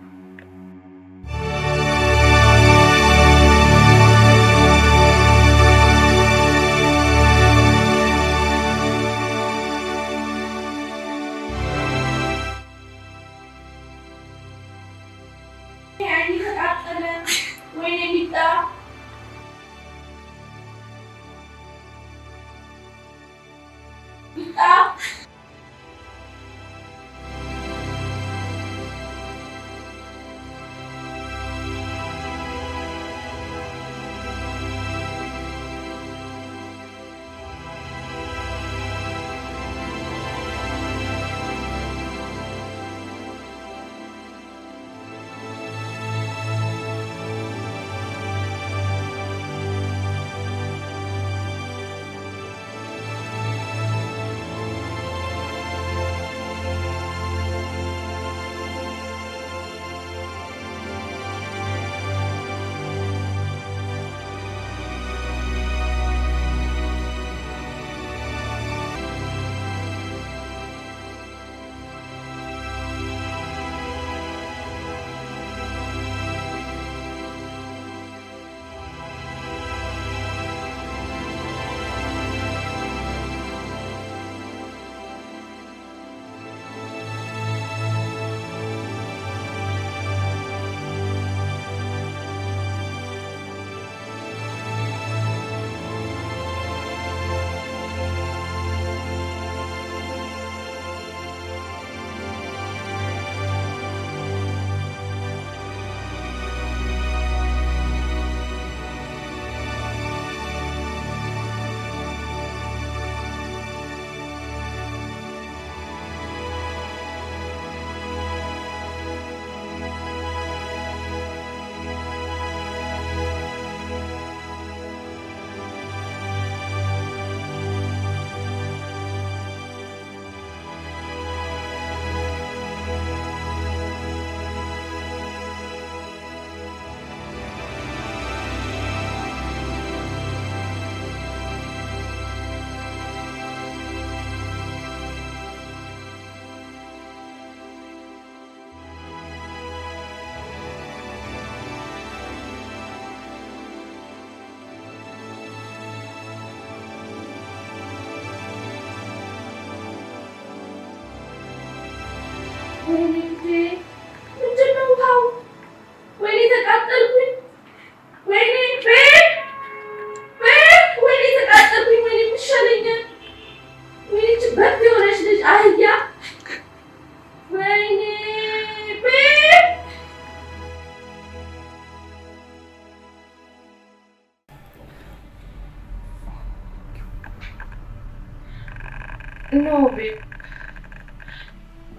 No, babe.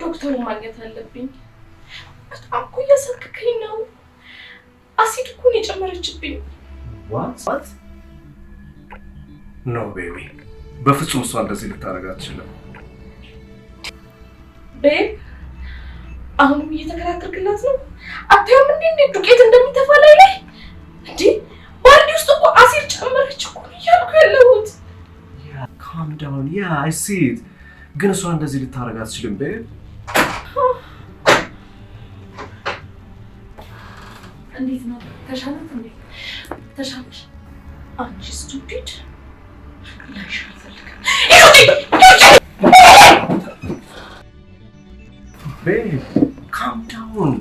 ዶክተሩ ማግኘት አለብኝ። በጣም እኮ እያሳከከኝ ነው። አሲድ እኮ ነው የጨመረችብኝ። What? No, baby. በፍጹም እሷ እንደዚህ ልታረጋ አትችልም። ቤብ አሁንም እየተከራከርክላት ነው? አታየውም እንዴ ዱቄት እንደሚተፋ ላይ እንዴ? ባልዲ ውስጥ እኮ አሲድ ጨመረች እኮ እያልኩ ያለሁት። Calm down. Yeah, I see it. ግን እሷ እንደዚህ ልታረጋ አትችልም ቤብ። እንዴት ነው? ተሻላት እንዴ? ተሻለሽ? አንቺ ስቱፒድ ላሽ አልፈልግም። Babe, calm down.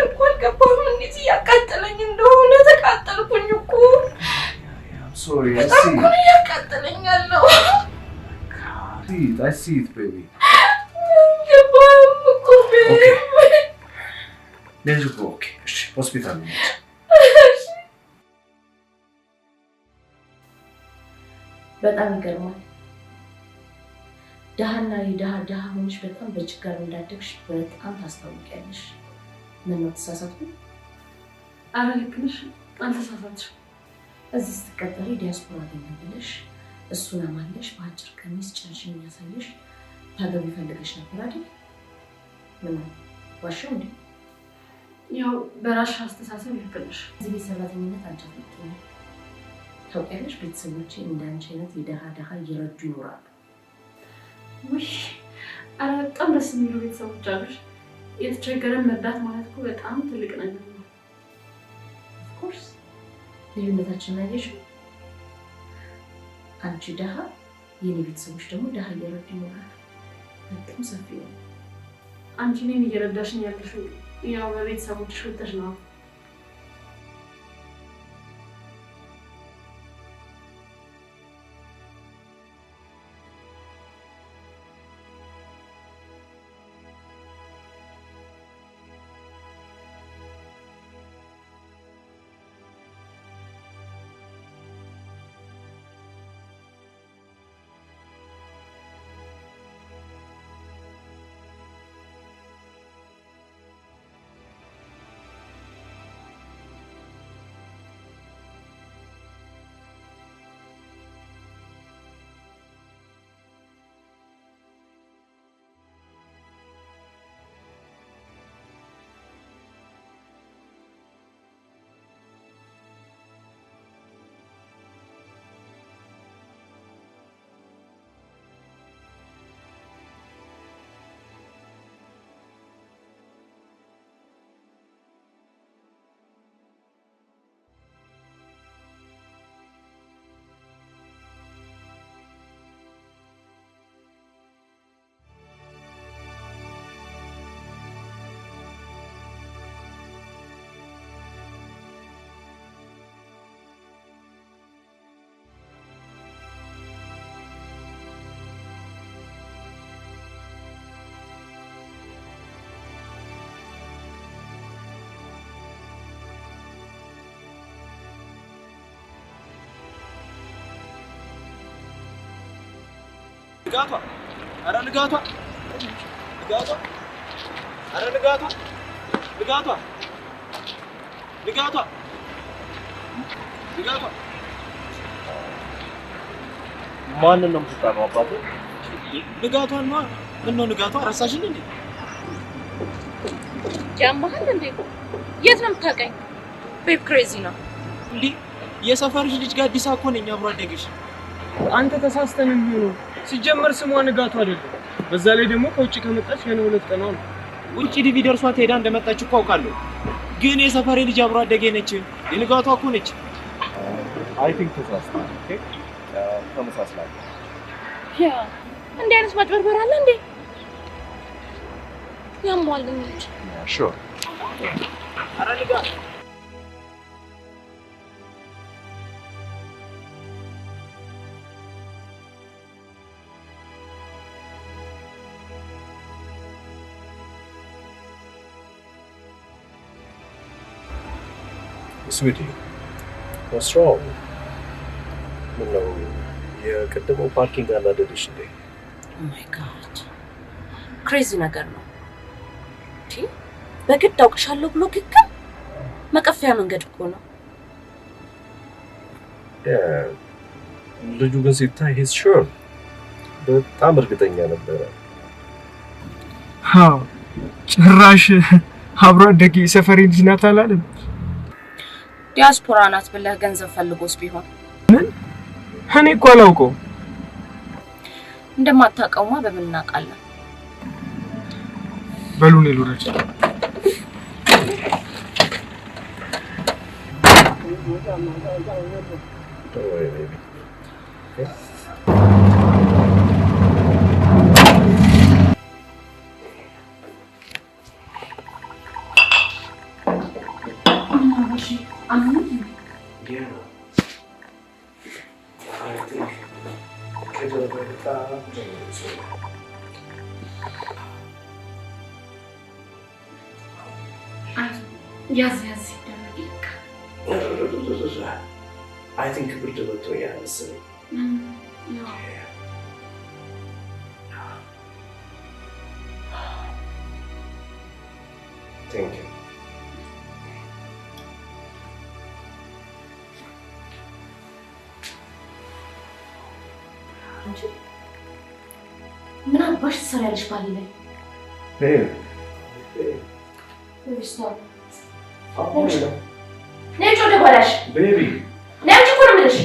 እኮ አልገባህም እንዴት እያቃጠለኝ እንደሆነ። ተቃጠልኩኝ እኮ። I'm sorry, I በጣም see. እኮ ነው እያቃጠለኝ ያለው። I see it, baby. ገባህም እኮ ቤብ። Let's go, okay. ሆስፒታል ነው። በጣም ይገርማል። ደሃና የደሃ ሆነሽ በጣም በችግር እንዳደግሽ በጣም ታስታውቂያለሽ። ምን ነው ተሳሳትኩ? ኧረ ልክ ነሽ፣ አልተሳሳትሽም። እዚህ ስትቀጠሪ ዲያስፖራ ገኘ ብለሽ እሱን አማለሽ በአጭር ቀሚስ ጨርሽን ያሳየሽ ታገቢ ፈልገሽ ነበር አይደል? ምን ዋሻው እንዴ? ያው በራስሽ አስተሳሰብ ልክ ነሽ። እዚህ ቤት ሰራተኝነት አልቻልኩት ነው። ታውቂያለሽ ቤተሰቦቼ እንዳንቺ አይነት የደሃ እየረዱ ይኖራሉ። ውይ ኧረ በጣም ደስ የሚሉ ቤተሰቦች አሉሽ። የተቸገረን መርዳት ማለት እኮ በጣም ትልቅ ነገር ነው። ኦፍኮርስ ልዩነታችን አየሽው? አንቺ ደሃ፣ የኔ ቤተሰቦች ደግሞ ደሃ እየረዱ ይኖራሉ። በጣም ሰፊ ነው። አንቺ እኔን እየረዳሽኝ ያለሽው ያው በቤተሰቦችሽ ወጥተሽ ነው። ንጋቷ ኧረ ንጋቷ ንጋቷ ኧረ ንጋቷ ንጋቷ ንጋቷ ንጋቷ ማንን ነው የምትጠራው አባቴ? ንጋቷን ነው። ምነው ንጋቷ ረሳሽኝ እንዴ? ያማሃል እንዴ? የት ነው የምታውቀኝ? ቤብ ክሬዚ ነው እንዴ? የሰፈርሽ ልጅ ጋር አዲስ እኮ ነኝ አብሮ አደግሽ። አንተ ተሳስተን የሚሆነው ሲጀመር ስሟ ንጋቱ አይደለም። በዛ ላይ ደግሞ ከውጭ ከመጣች ገና 2 ቀኗ ነው። ውጭ ዲቪ ደርሷት ሄዳ እንደመጣች እኮ አውቃለሁ። ግን የሰፈሬ ልጅ አብሮ አደጌ ነች። የንጋቷ እኮ ነች። አይ ቲንክ ተሳስተሃል። ኦኬ ተመሳስላለህ። ያ እንዴ አይነት ማጭበርበር አለ እንዴ? ያሟልኝ ልጅ ሹር ኧረ ንጋቷ Sweetie, what's wrong? No, የቅድመው ፓርኪንግ አላደረሽ እንዴ? ኦ ማይ ጋድ ክሬዚ ነገር ነው። እሺ በግድ አውቅሻለሁ ብሎ ግግም መቀፈያ መንገድ እኮ ነው። ልጁ ግን ሲታይ he's sure በጣም እርግጠኛ ነበረ። አዎ ጭራሽ አብሮ አደጌ ሰፈሬ ልጅ ናት አላለም። ዲያስፖራ ናት ብለህ ገንዘብ ፈልጎስ ቢሆን ምን? እኔ እኮ አላውቀውም። እንደማታውቀውማ በምን እናውቃለን? በሉን ልውረድ። Don't worry, baby. Okay? Yeah. I think ከጀርባ በጣም ያዝ ያዝ ይደረግ I think ብርድ መጥቶኛል መሰለኝ። Thank you. አንቺ ምን አባሽ ትሰሪያለሽ ባሌ ላይ? ስቶፕ ነጭ ወደ ጓዳሽ ቤቢ ነጭ እኮ ነው የምልሽ።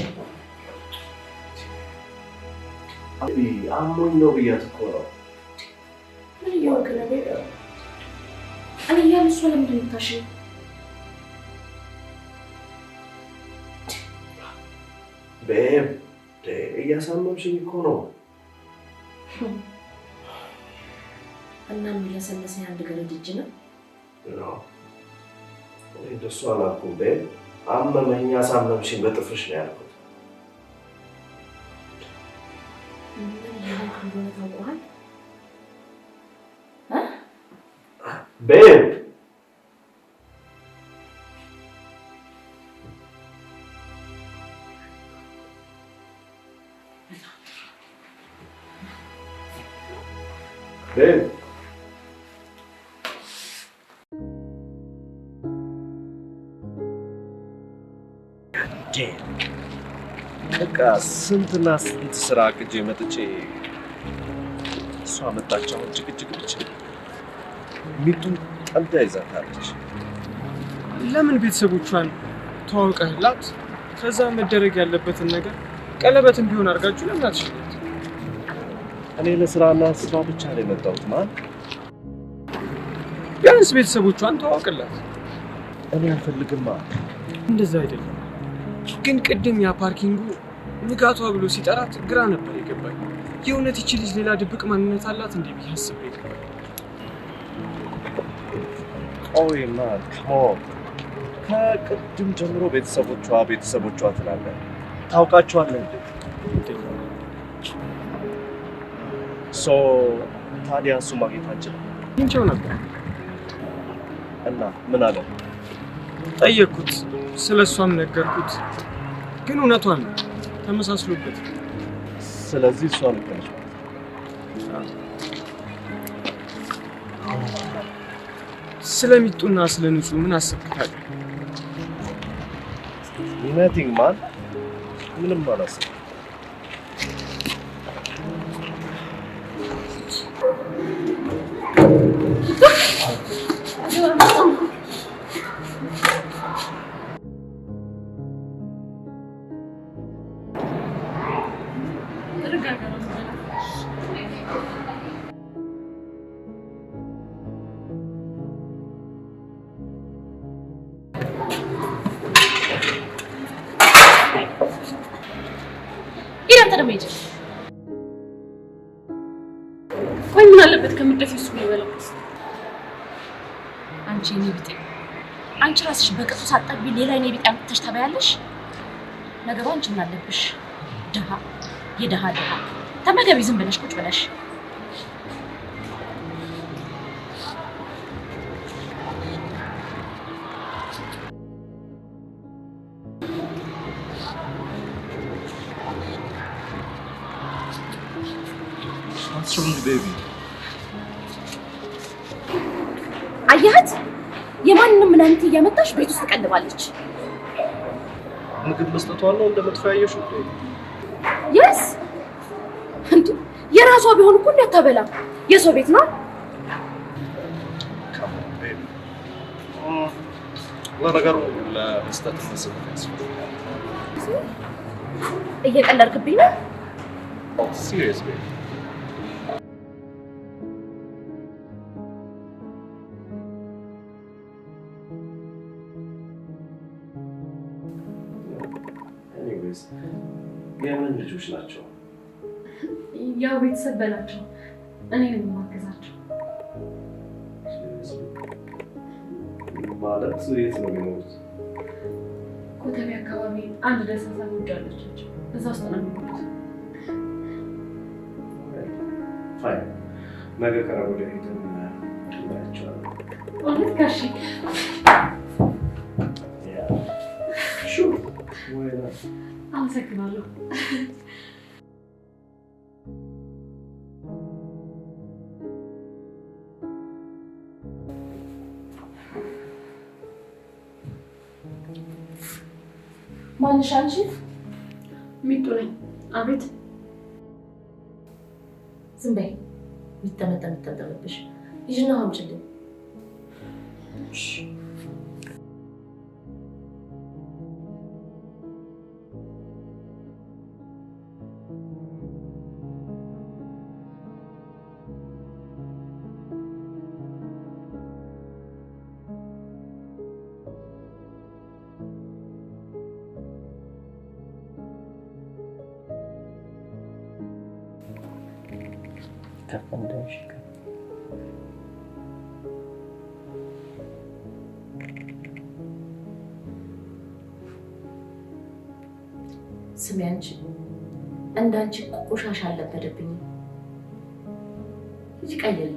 አሞኝ ነው ብያት እኮ ነው። ምን እያወቅህ ነው ቤቢ? እኔ እያለሁ እሷ ለምንድን ነው የምታሽው? ቤብ እያሳመምሽኝ እኮ ነው። እና የሚለሰለሰ አንድ ገረድ እጅ ነው? እንደሱ አላልኩም ቤብ። አመመኝ አሳመምሽኝ በጥፍርሽ ነው ያልኩት። ምን እያወቅህ እንደሆነ ታውቀዋል? ቤብ ቤብ በቃ ስንትና ስንት ስራ አቅጄ መጥቼ እሷ መጣች። አሁን ጭቅጭቅ ብቻ ሚጡን ጠልዳ ይዛታለች። ለምን ቤተሰቦቿን ተዋውቀህላት ከዛ መደረግ ያለበትን ነገር ቀለበትን ቢሆን አድርጋችሁ ለምን አትሽሉት? እኔ ለስራና ስራ ብቻ ነው የመጣሁት። ማን ቢያንስ ቤተሰቦቿን ተዋውቅላት። እኔ አልፈልግማ። እንደዛ አይደለም ግን ቅድም ያ ፓርኪንጉ ንጋቷ ብሎ ሲጠራት ግራ ነበር የገባኝ። የእውነት ይቺ ልጅ ሌላ ድብቅ ማንነት አላት እንዴ ብዬ አስቤ ነበር። ቆይማ ከቅድም ጀምሮ ቤተሰቦቿ ትላለህ። ታውቃቸዋለህ እንዴ? ታዲያ እሱ ማግኘት አንችልም? እንቸው ነበር እና ምን አለ? ጠየቅኩት፣ ስለሷም ነገርኩት። ግን እውነቷን ነው ተመሳስሎበት። ስለዚህ እሷ ልትነሽ ስለሚጡና ስለ ንጹህ ምን አሰብክታል? nothing man። ምንም አላሰብኩም። ቆይ ምን አለበት ከምትደፊ እሱ ነው የበላው? አንቺ እኔ ቢጤ አንቺ ራስሽ በቅጡ ሳጠቢ ሌላ እኔ ቢጤ አምጥተሽ ታበያለሽ። ነገሩ አንቺ ምን አለብሽ? ድሃ የድሃ ተመገቢ ዝም ብለሽ ቁጭ ብለሽ። What's wrong, baby? አያት የማንንም ምናምን እያመጣሽ ቤት ውስጥ ትቀልባለች። ምግብ መስጠቷን ነው እንደምትፈያየሽው? የስ እንዴ የራሷ ቢሆን እኮ እንዳታበላ የሰው ቤት ነው። ለነገሩ ለመስጠት መስጠት ያስፈልጋል። እየቀለድክብኝ ነው? ሲሪየስ ቤቢ። የምን ልጆች ናቸው? ያው ቤተሰብ በላቸው። እኔ ነኝ የማገዛቸው። ማለት የት ነው የሚኖሩት? ኮተቤ አካባቢ አንድ ደሳሳ ጎጆ አለቻቸው። እዛ ውስጥ ነው የሚኖሩት። ፋይን። ነገ ቀረብ ወደ ሄደን እናያቸዋለን። እውነት ጋሺ? ሹር ወይ አመሰግናለሁ። ማንሽ አንቺ? ሚጡ ነኝ። አቤት። ዝም በይ። ይተመተምብሽ ይጅና አምጪልኝ። ስሚ አንቺ እንዳንቺ ቆሻሻ አልለበደብኝም። እጅ ቀየለ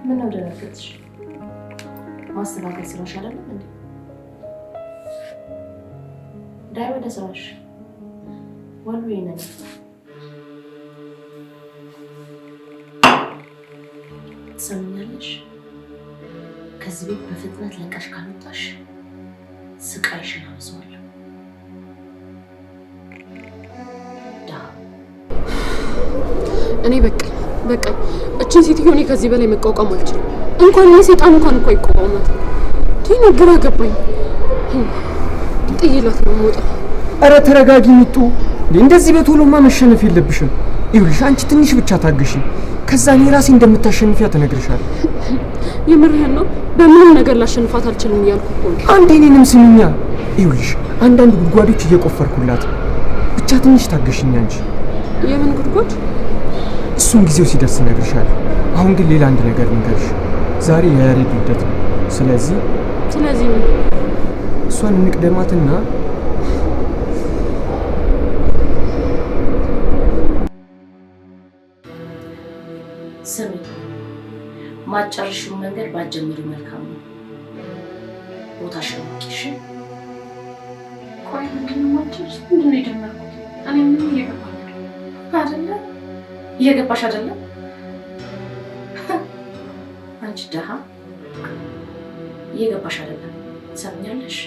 ምን ነው ደረገች? ማስተካከል ስራሽ አይደለም እንዴ? ዳይ ወደ ስራሽ ወልዌ ነኝ። ሰምኛለሽ? ከዚህ ቤት በፍጥነት ለቀሽ ካልወጣሽ ስቃይሽን አብዛዋለሁ። እኔ በቃ እቺን ሴትዮ እኔ ከዚህ በላይ መቋቋም አልችልም። እንኳን ለሰይጣን እንኳን እኮ ይቆማት። ዲና ግራ ገባኝ። ጥይላት ነው ሞጣ። አረ ተረጋጊ ሚጡ። እንደዚህ በቶሎማ መሸነፍ የለብሽም። ይኸውልሽ አንቺ ትንሽ ብቻ ታገሺ። ከዛ እኔ ራሴ እንደምታሸንፊያ ተነግርሻለሁ። የምርህን ነው? በምንም ነገር ላሸንፋት አልችልም እያልኩ እኮ ነው። አንዴ እኔንም ስሚኛ። ይኸውልሽ አንዳንድ ጉድጓዶች እየቆፈርኩላት፣ ብቻ ትንሽ ታገሽኝ አንቺ። የምን ጉድጓድ? እሱን ጊዜው ሲደርስ እነግርሻለሁ። አሁን ግን ሌላ አንድ ነገር ልንገርሽ። ዛሬ የያሬድ ልደት ነው። ስለዚህ እሷን እንቅደማትና ስሚ፣ ማጨረሽውን መንገድ ባጀምሩ መልካም ነው። ቦታሽ ነው ቂሽ። ቆይ ምንድነው ማጨረሽ? ምንድነው የጀመርኩት? እኔ ምን እየገባሽ አይደለም? አንቺ ደሃ እየገባሽ አይደለም። ሰምኛለሽ?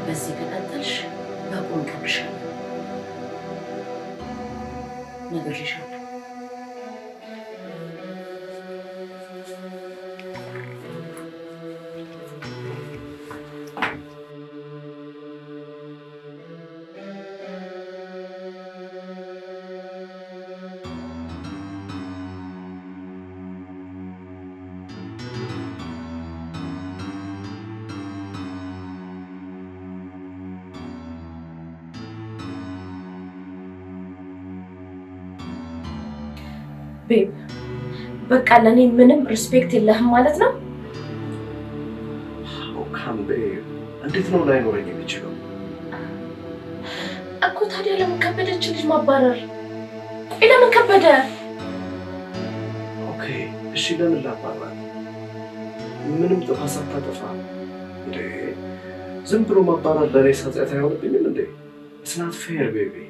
በዚህ ከቀጠልሽ በቁም ቀብሻለሁ። ነግሬሻለሁ። ቤብ በቃ ለኔ ምንም ሪስፔክት የለህም ማለት ነው? ካም ቤብ እንዴት ነው ላይኖረኝ የሚችለው? እኮ ታዲያ ለምን ከበደች ልጅ ማባረር? ለምን ከበደ? ኦኬ እሺ ለምን ላባራል? ምንም ጥፋት ሳታጠፋ እንዴ ዝም ብሎ ማባረር ለኔ ኃጢአት አይሆንብኝም እንዴ? It's not fair baby.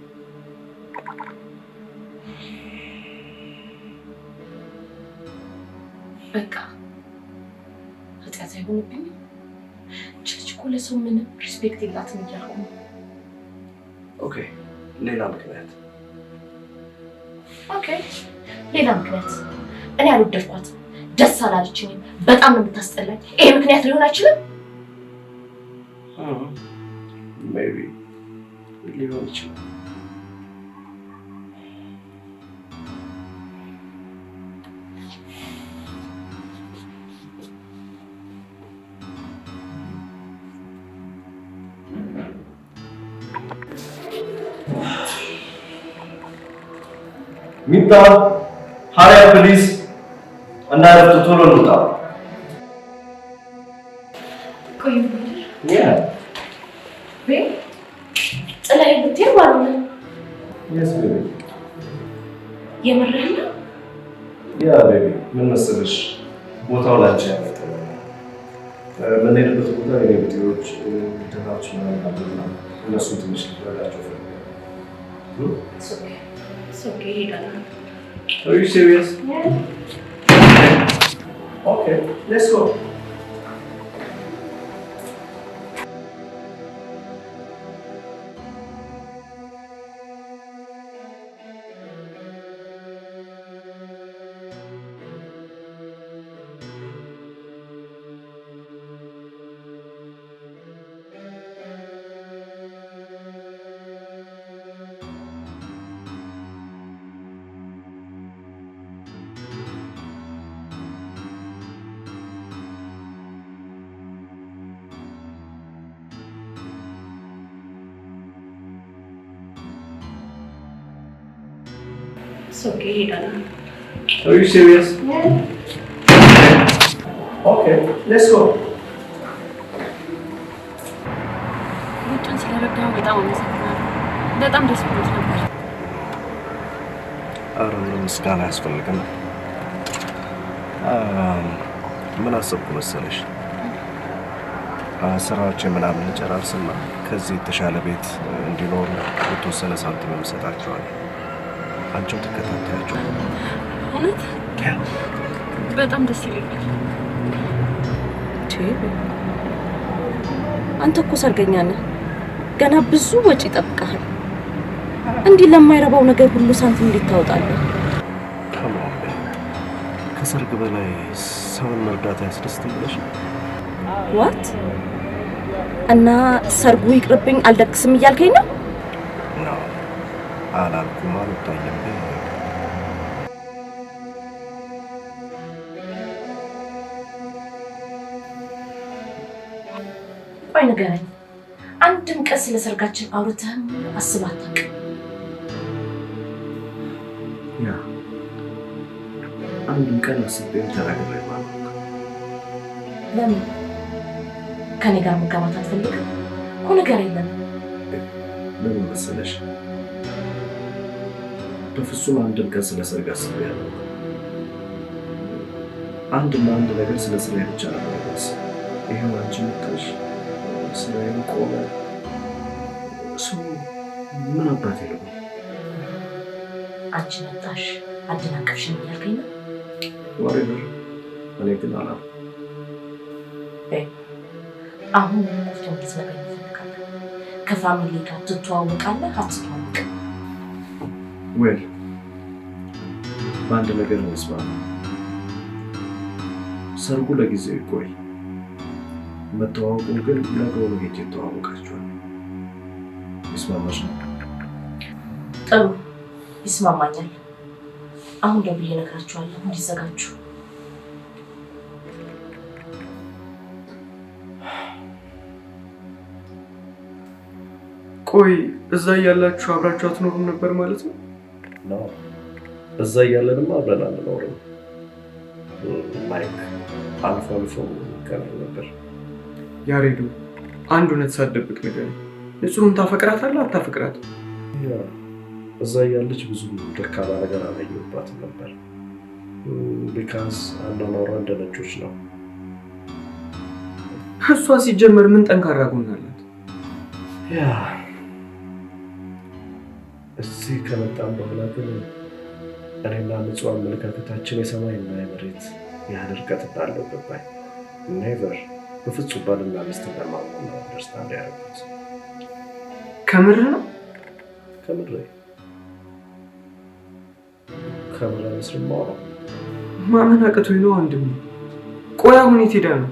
በቃ ኃጢአት አይሆንብኝም። ቸች እኮ ለሰው ምንም ሪስፔክት የላትም እያልኩ ነው። ኦኬ ሌላ ምክንያት? ኦኬ ሌላ ምክንያት? እኔ አልወደድኳትም፣ ደስ አላለችኝም፣ በጣም ነው የምታስጠላኝ። ይሄ ምክንያት ሊሆን አይችልም? ሜቢ ሊሆን ይችላል። ሚጣ ሀሪያ ፕሊዝ እንዳረፍቱ ቶሎ እንውጣ። ቆይ ጥላይ ልትሄድ ማለት ነው? Yes, baby. የምርህን ነው? ያ ቤቢ ምን መሰለሽ ቦታው ላንቺ ያመጣው የምንሄድበት ቦታ የኔ ቤቴዎች ድሃዎች ምናምን አሉና እነሱን ትንሽ ልረዳቸው ፈልጋለሁ። ሶኬ ይሄዳል። Are you serious? Yeah. Okay, let's go. ሶኬ ይሄዳል። Are you serious? Yeah. Okay, let's go. ውጭን ስለረዳኸው በጣም አመሰግናለሁ። በጣም ደስ ብሎት ነበር። ኧረ ምንም ምስጋና አያስፈልግም። ምን አሰብኩ መሰለሽ? ስራዎችን ምናምን ጨራርስና ከዚህ የተሻለ ቤት እንዲኖሩ የተወሰነ ሳንቲም እሰጣቸዋለሁ። አንቺም ተከታታያቸው። እውነት በጣም ደስ ይለኛል። አንተ እኮ ሰርገኛ ነህ። ገና ብዙ ወጪ ይጠብቅሃል። እንዲህ ለማይረባው ነገር ሁሉ ሳንቲም እንዴት ታወጣለህ? ከሰርግ በላይ ሰውን መርዳት አያስደስትም ብለሽ ዋት? እና ሰርጉ ይቅርብኝ አልደግስም እያልከኝ ነው? ነው አላልኩም። አልታየም። ቆይ ንገረኝ፣ አንድም ቀን ስለ ሰርጋችን አውርተህም አስበህ አታውቅም? ያ አንድም ቀን አስቤም ተናግሬ ማለት ነው። ለምን ከኔ ጋር መጋባት አትፈልግም? እኮ ነገር የለም። ለምን መሰለሽ? በፍጹም አንድም ቀን ስለ ሰርግ አስቤ አላውቅም። አንድና አንድ ነገር ስለ ስራዬ ብቻ ነበር የማስበው። ይሄው አንቺ መጣሽ፣ ስራዬን ቆመ። ሰው ምን አባት ይለው? አንቺ መጣሽ አደናቀፍሽኝ እያልከኝ ነው? ወሬበር እኔ ግን አላልኩም። አሁን መፍትሄ እንድትነግረኝ እፈልጋለሁ። ከፋሚሊ ጋር ትተዋወቃለህ አትተዋወቅም? ዌል በአንድ ነገር እንስማማ። ሰርጉ ለጊዜው ይቆይ፣ መተዋወቁን ግን ነገሩን ሄጄ ተዋወቃችኋል። ይስማማሽ ነው? ጥሩ ይስማማኛል። አሁን ደውዬ እነግራችኋለሁ እንዲዘጋጁ። ቆይ እዛ እያላችሁ አብራችሁ አትኖሩም ነበር ማለት ነው? ነው እዛ እያለንማ አብረን አንኖርም። ላይክ አልፎ አልፎ ቀርብ ነበር። ያሬዱ አንድ እውነት ሳትደብቅ ንገረኝ። ንጹህን ታፈቅራታለህ አታፈቅራት? ያ እዛ እያለች ብዙ ደካማ ነገር አላየሁባትም ነበር። ቢካዝ አኗኗሯ እንደ ነጮች ነው። እሷ ሲጀመር ምን ጠንካራ ጎን አላት? ያ እዚህ ከመጣም በኋላ ግን እኔና ንጹህ አመለካከታችን የሰማይና የመሬት ያህል ርቀት እንዳለው ገባኝ። ኔቨር በፍጹም ባልና ሚስት እንደማለት ነው አንደርስታንድ ያደረኩት። ከምር ነው? ከምር መስልማው ማመን አቅቶኝ ነው ወንድሜ። ቆይ አሁን የት ሄዳ ነው?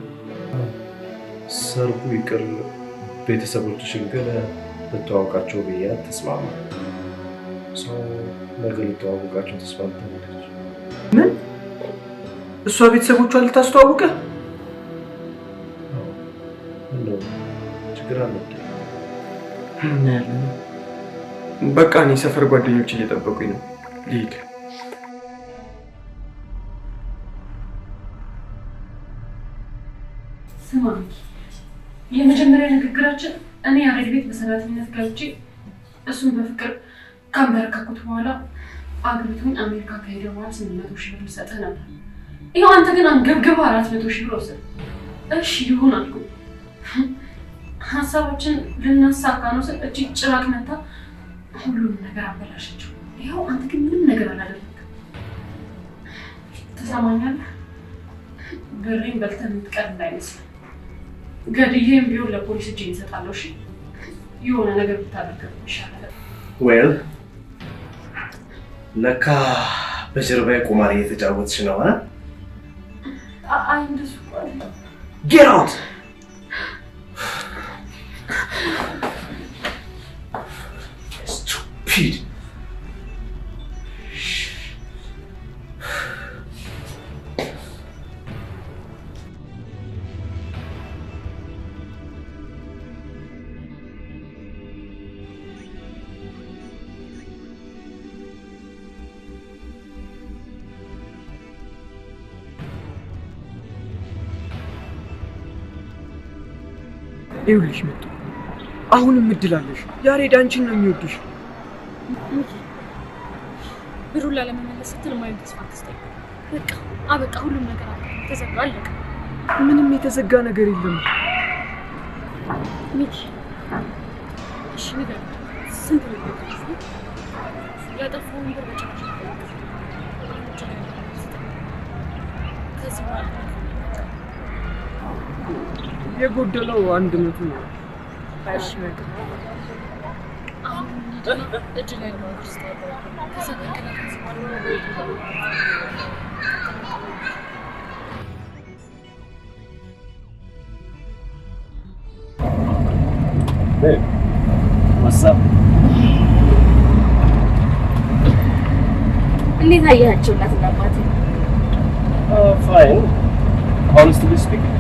ሰርጉ ይቅር፣ ቤተሰቦችሽን ግን ልተዋወቃቸው ብያት ተስማማ። ሰው ነገ ልተዋወቃቸው ተስማምታለች። ምን? እሷ ቤተሰቦቿን ልታስተዋውቅህ? ምነው ችግር አለ? በቃ እኔ ሰፈር ጓደኞች እየጠበቁኝ ነው፣ ልሂድ። ስማ፣ የመጀመሪያ ንግግራችን እኔ ያሬድ ቤት በሰራተኝነት ገብቼ እሱን በፍቅር ካንበረከኩት በኋላ አግብቶኝ አሜሪካ ከሄደ በኋላ 800,000 ብር ሰጥህ ነበር። ይኸው አንተ ግን አንገብግባ 400,000 ብር ወሰድክ። እሺ ይሁን አልኩ። ሀሳባችን ልናሳካ ነው ስል እቺ ጭራቅ መታ ሁሉንም ነገር አበላሸችው። ይኸው አንተ ግን ምንም ነገር አላደረግም። ትሰማኛለህ? ብሬን በልተህ የምትቀር እንዳይመስል ገድዬም ቢሆን ለፖሊስ እጅ እሰጣለሁ። እሺ የሆነ ነገር ብታደርግ ይሻላል። ዌል ለካ በጀርባዬ ቁማር እየተጫወትሽ ነው አ? አይ እንደሱ አይደለም። Get out! Stupid! ይኸውልሽ መጡ። አሁንም እድል አለሽ። ያሬድ አንቺን ነው የሚወድሽ። ብሩን ላለመመለስ ስትል ማየት ተስፋ አትስጠኝ። በቃ አበቃ። ሁሉም ነገር ተዘጋ፣ አለቀ። ምንም የተዘጋ ነገር የለም ሚኪ። እሺ ንገር፣ ስንት ነው ያጠፋውን ነገር በጭራሽ ከዚህ በኋላ የጎደለው 100 ነው። እሺ በቃ አሁን እጅ ላይ ነው ክርስቲያን ከሰከከለ ከዚህ Hey, what's up? እንዴት አያቸው እናትና አባቴ? Fine. Honestly speaking,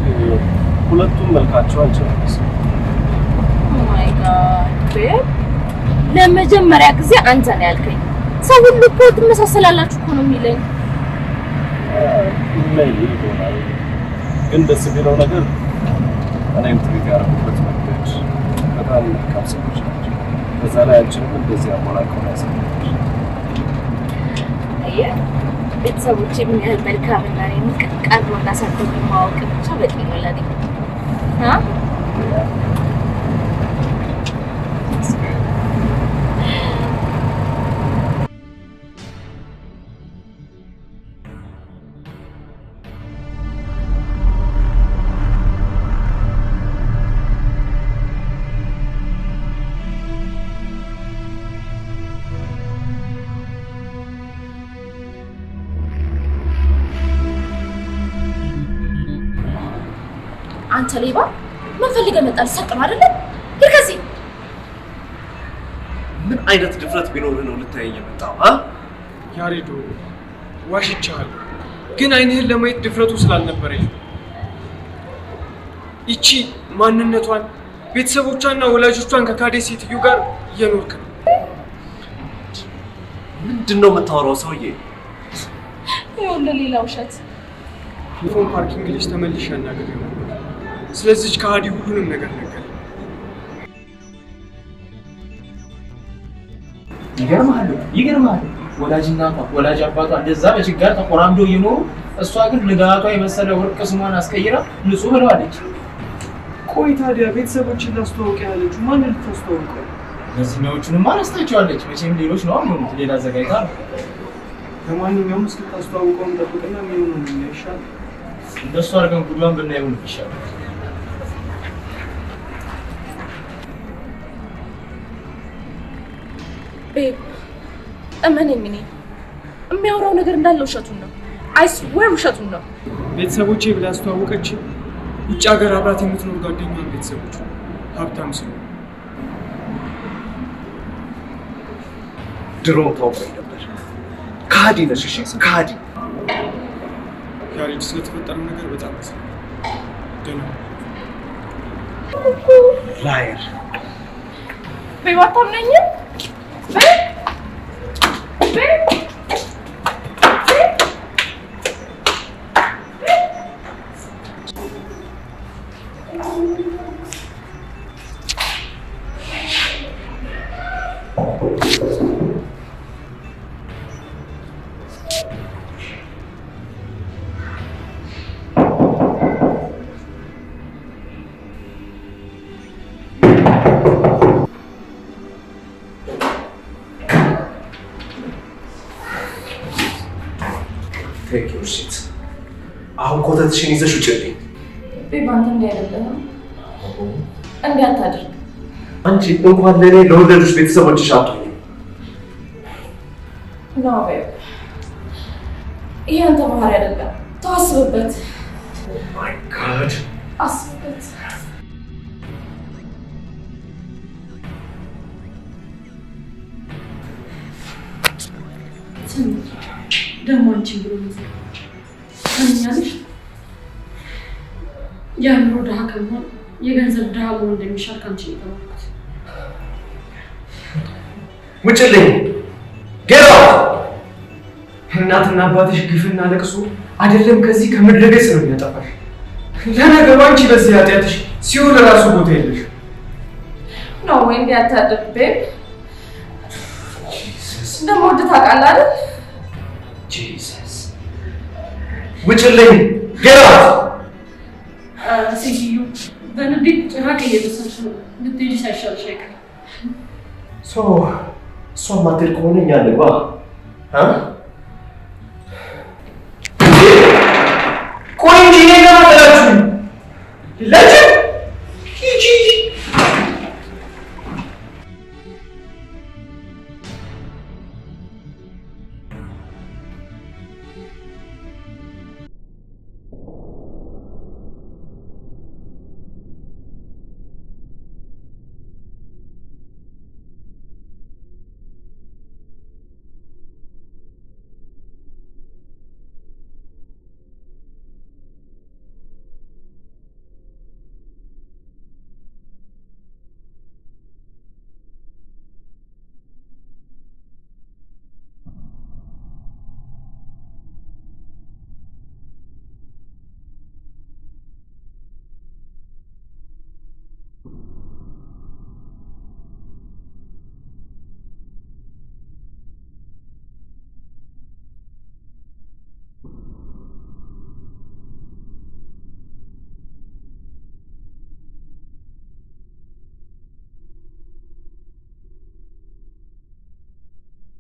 ሁለቱም መልካቸው አንቺ ኦ ማይ ጋድ ለመጀመሪያ ጊዜ አንተ ነው ያልከኝ። ሰው ሁሉ እኮ ትመሳሰላላችሁ እኮ ነው የሚለኝ። ግን ደስ የሚለው ነገር እኔም ትሪት ያደረኩበት መንገድ በጣም መልካም ሰዎች ናቸው። በዛ ላይ አንቺንም እንደዚህ አሞላቀው ያሳያል። አየህ ቤተሰቦቼ ምን ያህል መልካምና እኔን ቀርቦ እንዳሳደጉ ማወቅ ብቻ በቂ ነው ለኔ። አንተ ሌባ ምን ፈልገህ መጣህ? ሰጥ ነው አይደል? ከዚህ ምን አይነት ድፍረት ቢኖርህ ነው ልታየኝ የመጣው? ያሬዶ ዋሽቻለሁ፣ ግን አይንህን ለማየት ድፍረቱ ስላልነበረኝ ይቺ ማንነቷን ቤተሰቦቿና ወላጆቿን ከካዴ ሴትዮ ጋር እየኖርክ ነው። ምንድነው የምታወራው ሰውዬ? ይኸውልህ ሌላ ውሸት። የፎን ፓርኪንግ ልጅ ተመልሼ አናግሬው ነበር። ስለዚህ ከሃዲ ሁሉንም ነገር ነገረኝ። ይገርማል። ወላጅ አባቷ እንደዛ በችጋር ተቆራምዶ እየኖሩ እሷ ግን ንጋቷ የመሰለ ወርቅ ስሟን አስቀይራ ንጹህ ብለዋለች። ቆይ ታዲያ ቤተሰቦችን ላስተዋውቅ ያለችው ማንን ልታስተዋውቀው? እነዚህኞቹንማ ረስታቸዋለች። መቼም ሌሎች ነው የሚሆኑት። ሌላ አዘጋጅታ ነው። ለማንኛውም እስክታስተዋውቀው እንጠብቅና የሚሆነው ነው ይሻላል። እንደሱ አድርገን ጉዷን ብናየው ነው ይሻላል። እመነኝ፣ እኔ የሚያወራው ነገር እንዳለ ውሸቱን ነው። አይ ስዌር ውሸቱን ነው። ቤተሰቦቼ ብላ አስተዋወቀች። ውጭ ሀገር አብራት የምትኖር ጓደኛዋን ቤተሰቦች ሀብታም ስለሆኑ ድሮ ታውቀኝ ነበር። ከሃዲ ነሽ። እሺ ከሃዲ። ያሬድ ስለተፈጠረው ነገር በጣም ደህና ላየር በባታም ነኝ Take your seat. አሁን ኮተትሽን ይዘሽ ውጭልኝ። ቤባንተ እንዳይደለም እንዳታድርግ። አንቺ እንኳን ለኔ ለወለዱሽ ቤተሰቦችሽ አትሆኚ። ነው ቤብ፣ ይሄ አንተ ባህሪ አይደለም። ታስብበት። ማይ ጋድ፣ አስብበት። ደግሞ አንቺ ብሎ ታኛለሽ። የአእምሮ ድሃ ከመሆን የገንዘብ ድሃ መሆን እንደሚሻል ካንቺ የተማርኩት። ውጭልኝ ጌታው። እናትና አባትሽ ግፍና ለቅሶ አይደለም ከዚህ ከምድረ ገጽ ነው የሚያጠፋሽ። ለነገሩ አንቺ በዚህ ኃጢአትሽ ሲኦል ራሱ ቦታ የለሽ ነው ወይ? እንዲያታድርግ ቤብ። እንደምወድህ ታውቃለህ አይደል? ጂሰስ ውጭልኝ ጌታው። ሴትዮ በንዴት ጭራቅ እየበሰልሽ ነው። ልትሄጂ ሳይሻልሽ አይቀርም። እሷ ማትሄድ ከሆነ እኛ እንግባ። ቆይ እንጂ እኔ ጋር አላችሁ ለጅ